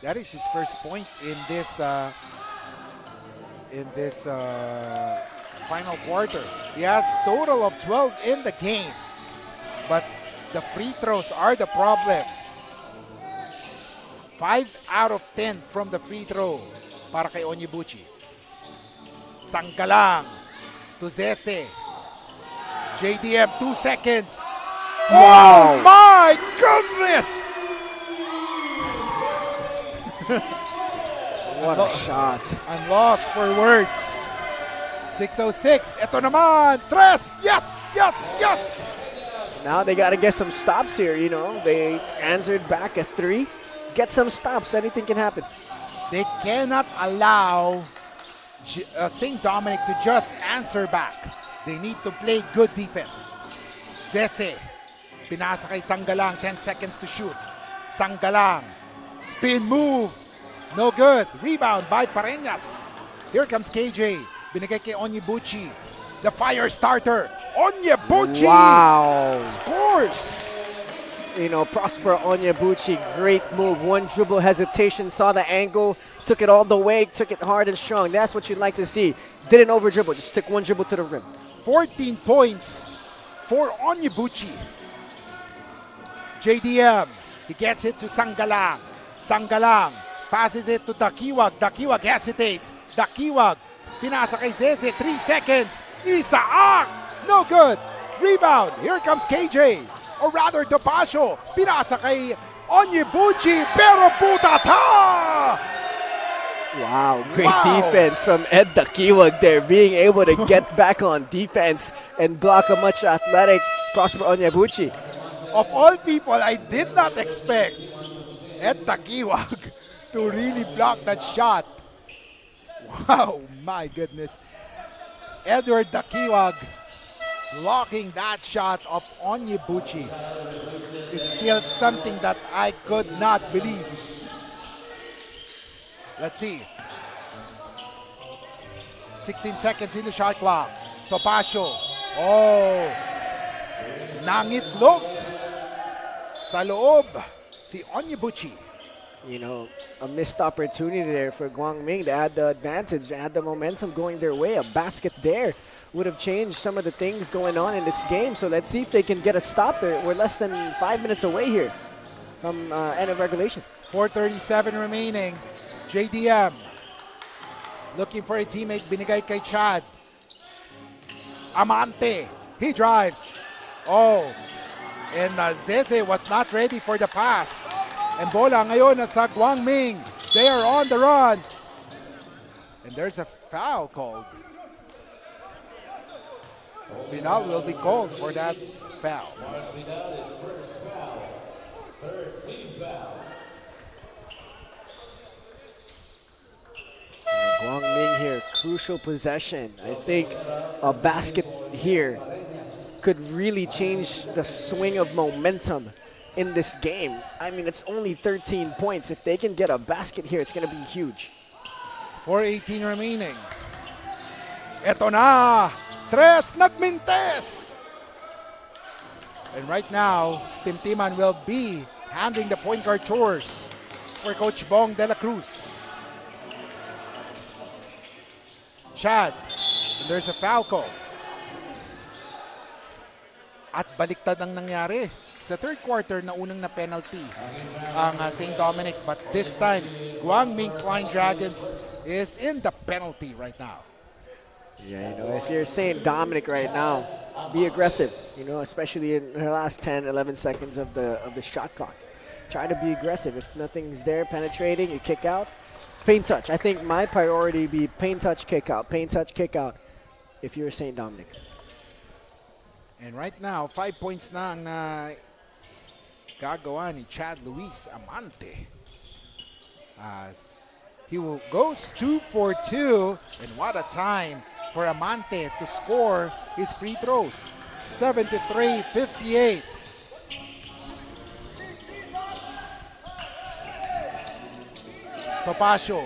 that is his first point in this final quarter. He has total of 12 in the game. But the free throws are the problem. 5 out of 10 from the free throw para kay Onyebuchi. Sanggalang to Zeze. JDM, 2 seconds. Wow. Oh my goodness! What a shot. I'm lost for words. 6:06. Ito naman. Tres. Yes, yes, yes. Now they got to get some stops here, you know. They answered back at 3. Get some stops. Anything can happen. They cannot allow St. Dominic to just answer back. They need to play good defense. Zeze. Pinasa kay Sanggalang. 10 seconds to shoot. Sanggalang. Spin move. No good. Rebound by Pareñas. Here comes KJ. Binigay kay Onyebuchi. The fire starter. Onyebuchi. Wow. Scores. You know, Prosper Onyebuchi, great move. One dribble hesitation, saw the angle, took it all the way, took it hard and strong. That's what you'd like to see. Didn't over dribble, just took one dribble to the rim. 14 points for Onyebuchi. JDM. He gets it to Sanggalang. Sanggalang passes it to Dakiwag. Dakiwag hesitates. Dakiwag. Pinasa kay Zeze. 3 seconds. Isaac. No good. Rebound. Here comes KJ. Or rather, Topacio. Pinasa kay Onyebuchi. Pero putata! Wow, great defense from Ed Dakiwag there, being able to get back on defense and block a much athletic Prosper Onyebuchi. Of all people, I did not expect Ed Dakiwag to really block that shot. Wow, my goodness. Edward Dakiwag blocking that shot of Onyebuchi is still something that I could not believe. Let's see. 16 seconds in the shot clock. Topacio. Oh. Nangitlog sa loob si Onyebuchi. You know, a missed opportunity there for Guangming to add the advantage, to add the momentum going their way. A basket there would have changed some of the things going on in this game. So let's see if they can get a stop there. We're less than 5 minutes away here from end of regulation. 4:37 remaining. JDM looking for a teammate. Binigay kay Chad. Amante. He drives. Oh. And Sdca was not ready for the pass. And bola ngayon sa Guangming. They are on the run. And there's a foul called. Vidal will be called for that foul. Guangming here, crucial possession. I think a basket here could really change the swing of momentum in this game. I mean, it's only 13 points. If they can get a basket here, it's going to be huge. 4:18 remaining. Eto na! Tres nagmintes! And right now, Timtiman will be handling the point guard chores for Coach Bong de la Cruz. Chad, and there's a foul call. At baliktad ang nangyari. Sa third quarter na unang na penalty ang St. Dominic, but this time Guangming Flying Dragons is in the penalty right now. Yeah, you know, if you're St. Dominic right now, be aggressive, you know, especially in the last 10, 11 seconds of the shot clock. Try to be aggressive. If nothing's there penetrating, you kick out. It's paint touch. I think my priority would be paint touch, kick out, paint touch, kick out if you're St. Dominic. And right now, 5 points na ang gagawa ni Chad Luis Amante. As he goes 2 for 2. And what a time for Amante to score his free throws. 73-58. Topacio.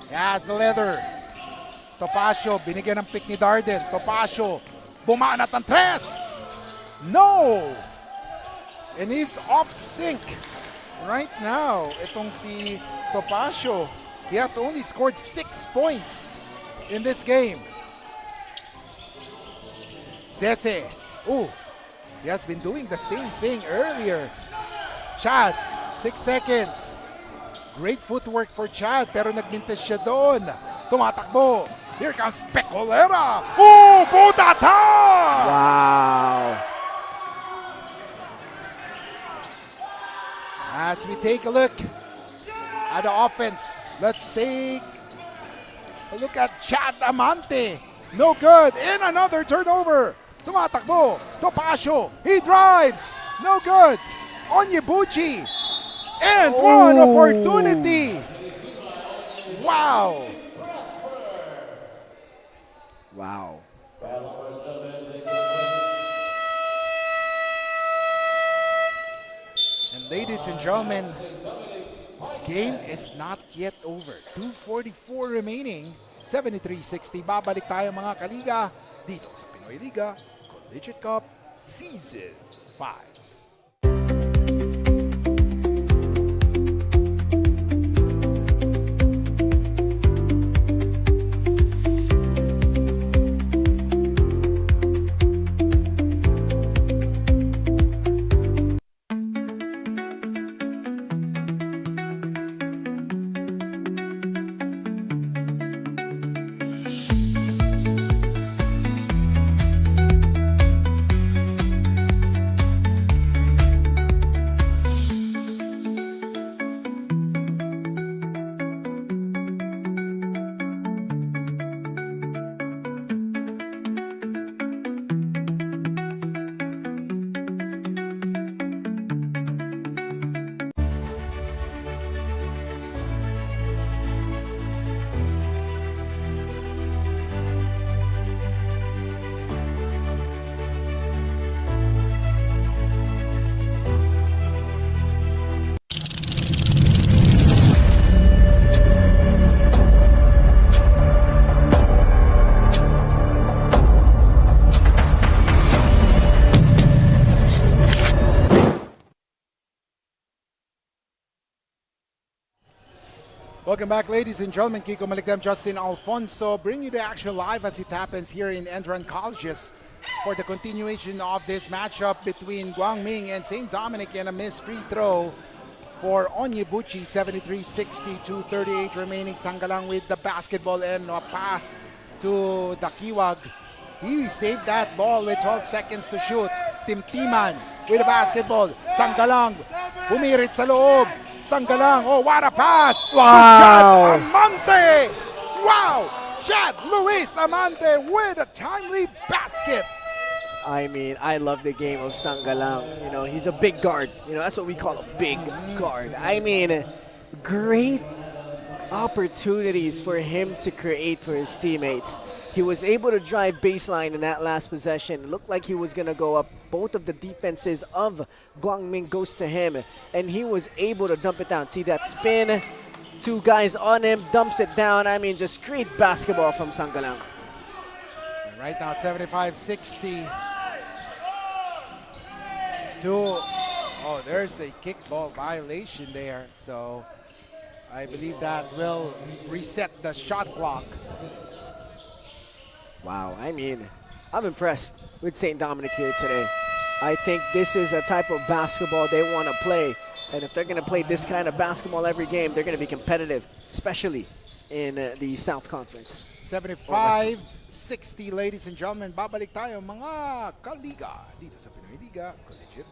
He has the leather. Topacio, binigyan ng pick ni Darden. Topacio, bumanat ang tres. No! And he's off sync right now. Itong si Topacio, he has only scored 6 points in this game. Sdca, he has been doing the same thing earlier. Chad, 6 seconds. Great footwork for Chad, pero nagmintes siya doon. Tumatakbo. Here comes Pecolera. Budata! Wow. As we take a look at the offense, let's take a look at Chad Amante. No good. And another turnover. Tumatakbo. Topacio. He drives. No good. Onyebuchi. And one opportunity. Wow. Wow. And ladies and gentlemen, game is not yet over. 2:44 remaining. 73-60. Babalik tayo mga kaliga dito sa Pinoyliga Collegiate Cup Season 5. Welcome back, ladies and gentlemen. Kiko Malikdam, Justin Alfonso, bring you the action live as it happens here in ENDERUN Colleges for the continuation of this matchup between Guangming and St. Dominic, and a missed free throw for Onyebuchi. 73-60, 2:38 remaining. Sangalang with the basketball and a pass to Dakiwag. He saved that ball with 12 seconds to shoot. Timtiman with the basketball. Sanggalang, bumirit sa loob. Sanggalang, oh, what a pass! Wow! Shot Amante! Wow! Shot Luis Amante with a timely basket. I mean, I love the game of Sanggalang. You know, he's a big guard. You know, that's what we call a big guard. I mean, great opportunities for him to create for his teammates. He was able to drive baseline in that last possession. It looked like he was going to go up. Both of the defenses of Guangming goes to him, and he was able to dump it down. See that spin? Two guys on him, dumps it down. I mean, just great basketball from Sanggalang. Right now, 75-60. Oh, there's a kickball violation there. So I believe that will reset the shot clock. Wow, I mean, I'm impressed with St. Dominic here today. I think this is a type of basketball they want to play. And if they're going to play this kind of basketball every game, they're going to be competitive, especially in the South Conference. 75-60, ladies and gentlemen. Babalik tayo mga kaliga dito sa Pinoyliga Collegiate.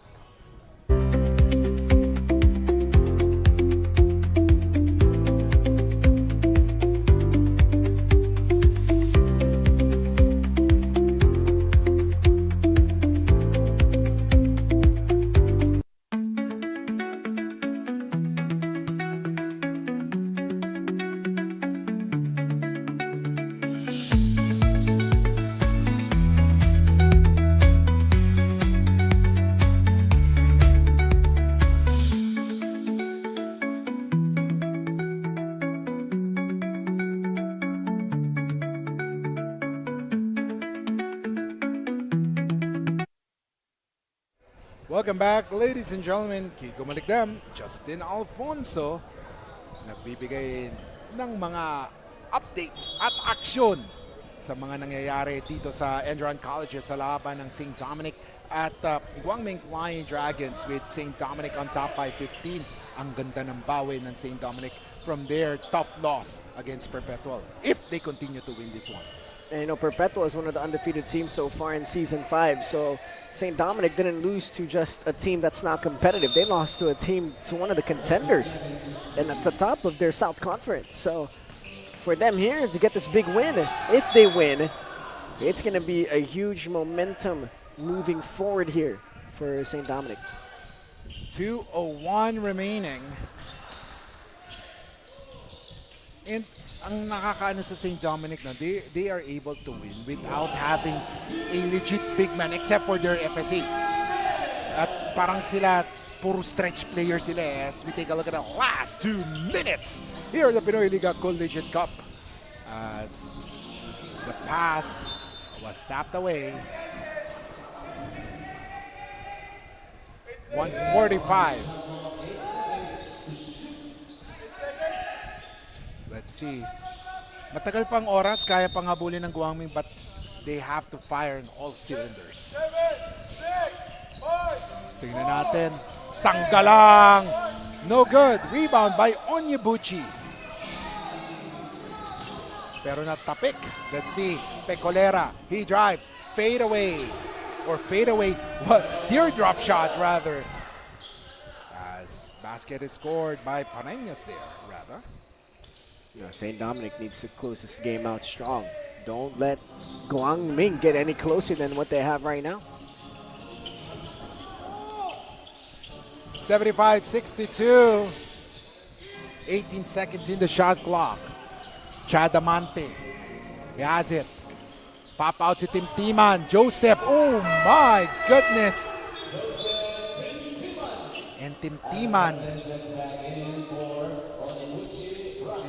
Welcome back, ladies and gentlemen. Kiko Malikdam, Justin Alfonso, nagbibigay ng mga updates at actions sa mga nangyayari dito sa ENDERUN Collegiate sa laban ng St. Dominic at Guangming Flying Dragons with St. Dominic on top by 15. Ang ganda ng bawi ng St. Dominic from their tough loss against Perpetual if they continue to win this one. And you know, Perpetual is one of the undefeated teams so far in Season 5. So St. Dominic didn't lose to just a team that's not competitive. They lost to a team, to one of the contenders, and at the top of their South Conference. So for them here to get this big win, if they win, it's going to be a huge momentum moving forward here for St. Dominic. 2:01 remaining. And ang nakakaano sa St. Dominic na they are able to win without having a legit big man except for their FSA. At parang sila puro stretch player sila as we take a look at the last 2 minutes here at the Pinoyliga Collegiate Cup. As the pass was tapped away. 145. Let's see. Matagal pang oras, kaya pang habulin ng Guangming, but they have to fire in all cylinders. Tingnan natin. Sanggalang! No good. Rebound by Onyebuchi. Pero natapik. Let's see. Pecolera. He drives. Fade away. Or fade away. What? Teardrop shot, rather. As basket is scored by Pareñas there, rather. You know, St. Dominic needs to close this game out strong. Don't let Guangming get any closer than what they have right now. 75-62. 18 seconds in the shot clock. Chadamante. He has it. Pop out si Timtiman. Joseph. Oh my goodness. And Timtiman,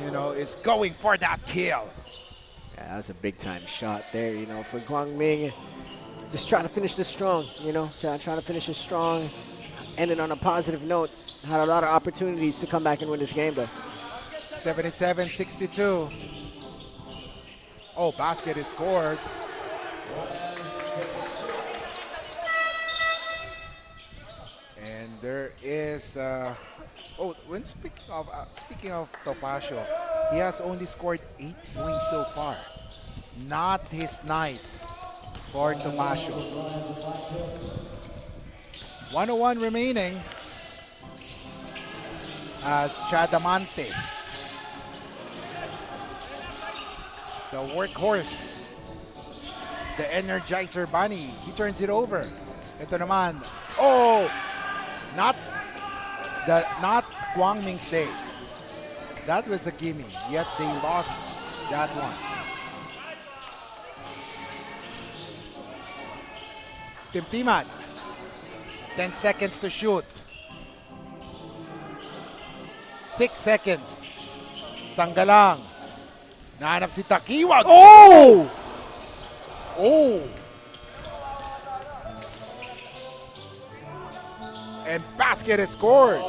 you know, is going for that kill. Yeah, that was a big time shot there, you know, for Guangming. Just trying to finish this strong, you know, trying to finish it strong. Ended on a positive note. Had a lot of opportunities to come back and win this game, though. 77-62. Oh, basket is scored. And there is, when speaking of Topacio, he has only scored 8 points so far. Not his night for Topacio. 101 remaining as Chadamante, the workhorse, the Energizer Bunny, he turns it over. Ito naman, oh, not Guangming's day. That was a gimme, yet they lost that one. Timtiman, 10 seconds to shoot. 6 seconds. Sanggalang. Nahanap si Takiwag. Oh! Oh! And basket is scored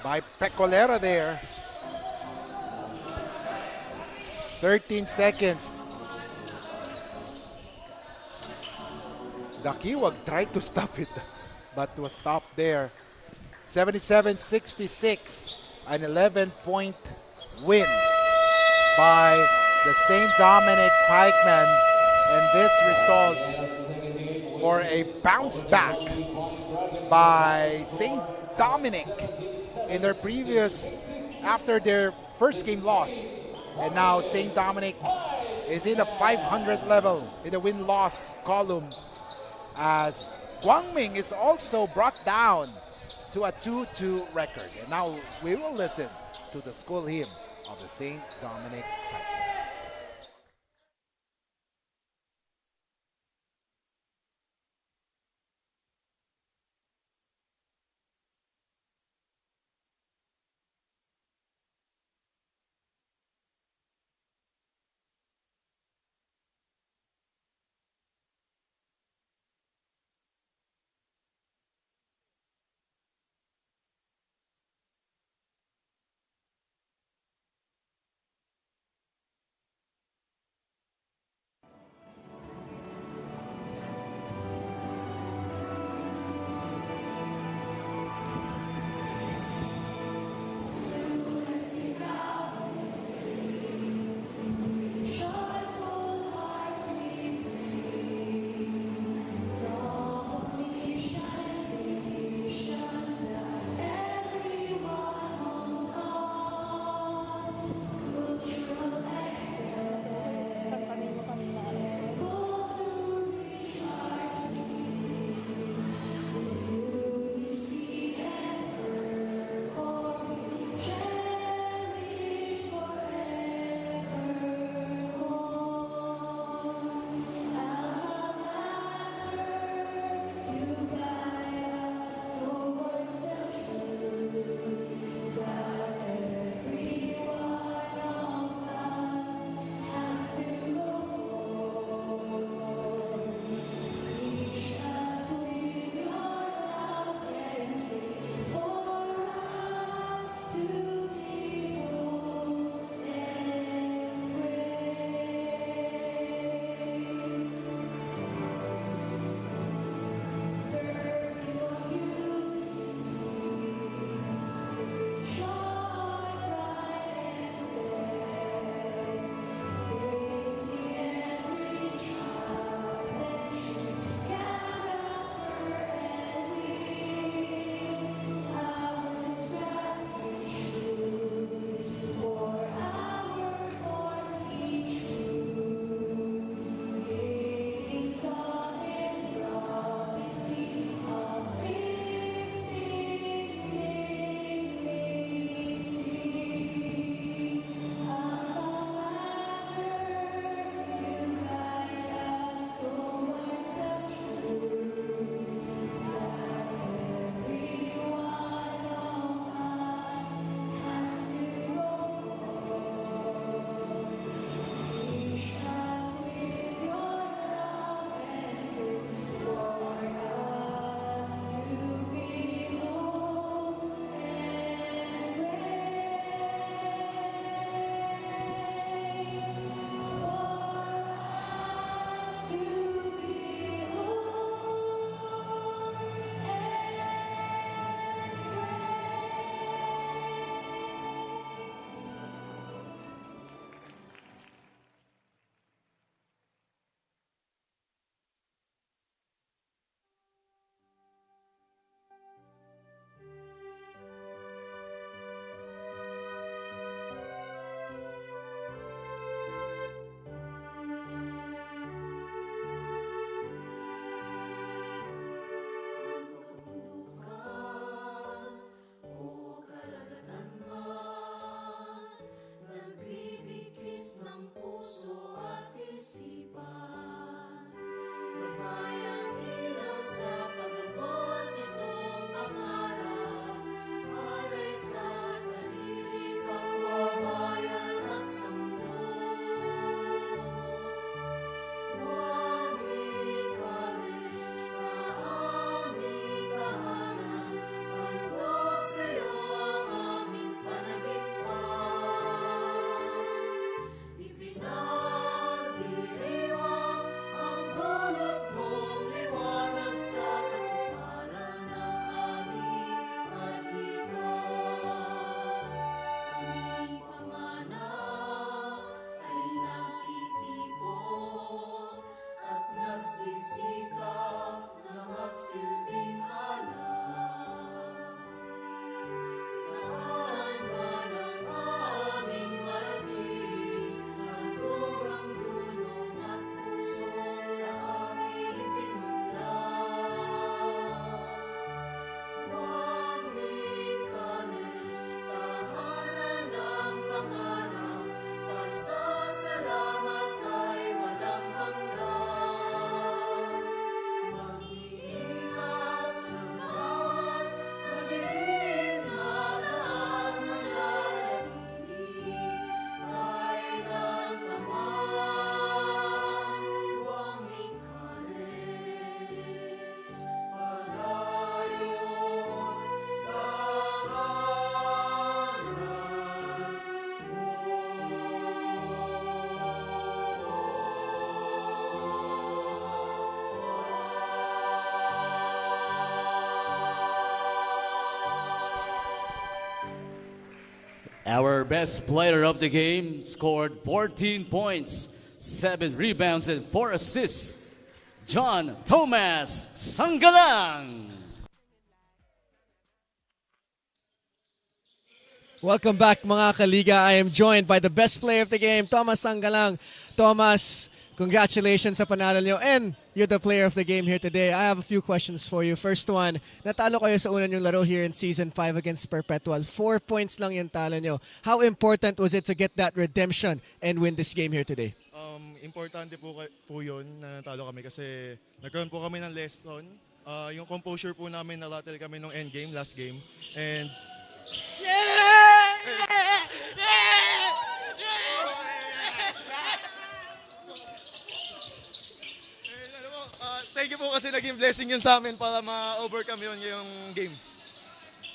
by Pecolera there. 13 seconds. Dakiwag tried to stop it, but was stopped there. 77-66, an 11-point win by the St. Dominic Pikemen, and this results for a bounce back by St. Dominic in their after their first game loss. And now St. Dominic is in the 500 level in the win-loss column, as Guangming is also brought down to a 2-2 record. And now we will listen to the school hymn of the St. Dominic Pikemen. best player of the game scored 14 points, 7 rebounds, and 4 assists. John Thomas Sanggalang. Welcome back mga kaliga. I am joined by the best player of the game, Thomas Sanggalang. Thomas, congratulations sa panalo niyo and you're the player of the game here today. I have a few questions for you. First one, natalo kayo sa una niyong laro here in Season 5 against Perpetual. 4 points lang yung talo niyo. How important was it to get that redemption and win this game here today? Importante po yun na natalo kami kasi nagkaroon po kami ng lesson. Yung composure po namin, nalatil kami nung endgame, last game. And thank you po kasi naging blessing yun sa amin para ma-overcome yun yung game.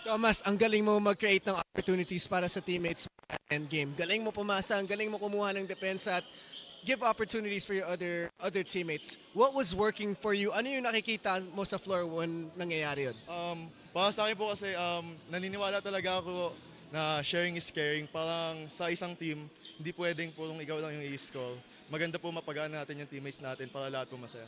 Thomas, ang galing mo mag-create ng opportunities para sa teammates sa endgame. Galing mo pumasa, ang galing mo kumuha ng depensa at give opportunities for your other teammates. What was working for you? Ano yung nakikita mo sa floor when nangyayari yun? Para sa akin po kasi naniniwala talaga ako na sharing is caring. Parang sa isang team, hindi pwedeng pulong ikaw lang yung i-score. Maganda po mapagana natin yung teammates natin para lahat po masaya.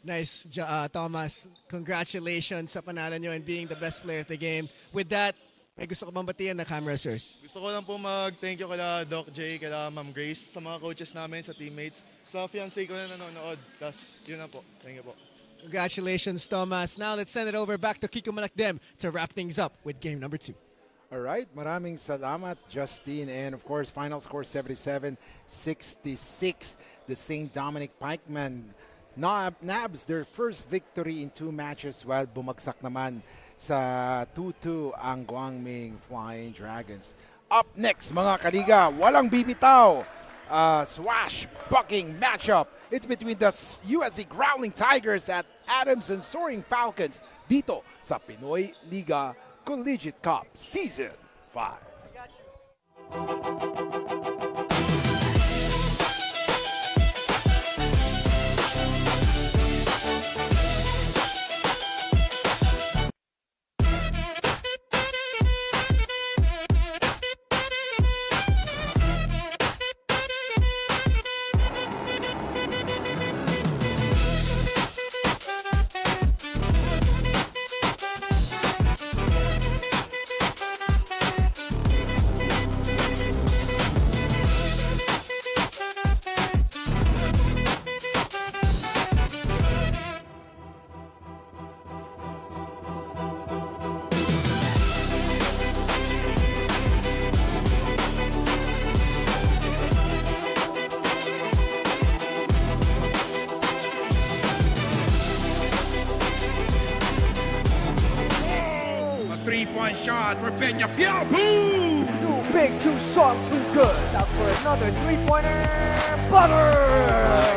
Nice, Thomas. Congratulations sa panalo nyo and being the best player of the game. With that, may gusto ko bang batiyan na camera, sirs? Gusto ko lang po mag-thank you kala Doc J, kala Ma'am Grace, sa mga coaches namin, sa teammates, sa fiancé ko na nanonood. Tapos, yun na po. Thank you po. Congratulations, Thomas. Now let's send it over back to Kiko Malakdem to wrap things up with game number 2. All right, maraming salamat, Justine. And of course, final score 77-66. The St. Dominic Pikemen nabs their first victory in 2 matches while bumagsak naman sa 2-2 ang Guangming Flying Dragons. Up next, mga kaliga, walang bibitaw. Swashbucking matchup. It's between the USC Growling Tigers at Adams and Soaring Falcons dito sa Pinoyliga Collegiate Cup Season 5. A three-point shot for Peñafiel. Boom! Too big, too strong, too good. Out for another three-pointer. Butter!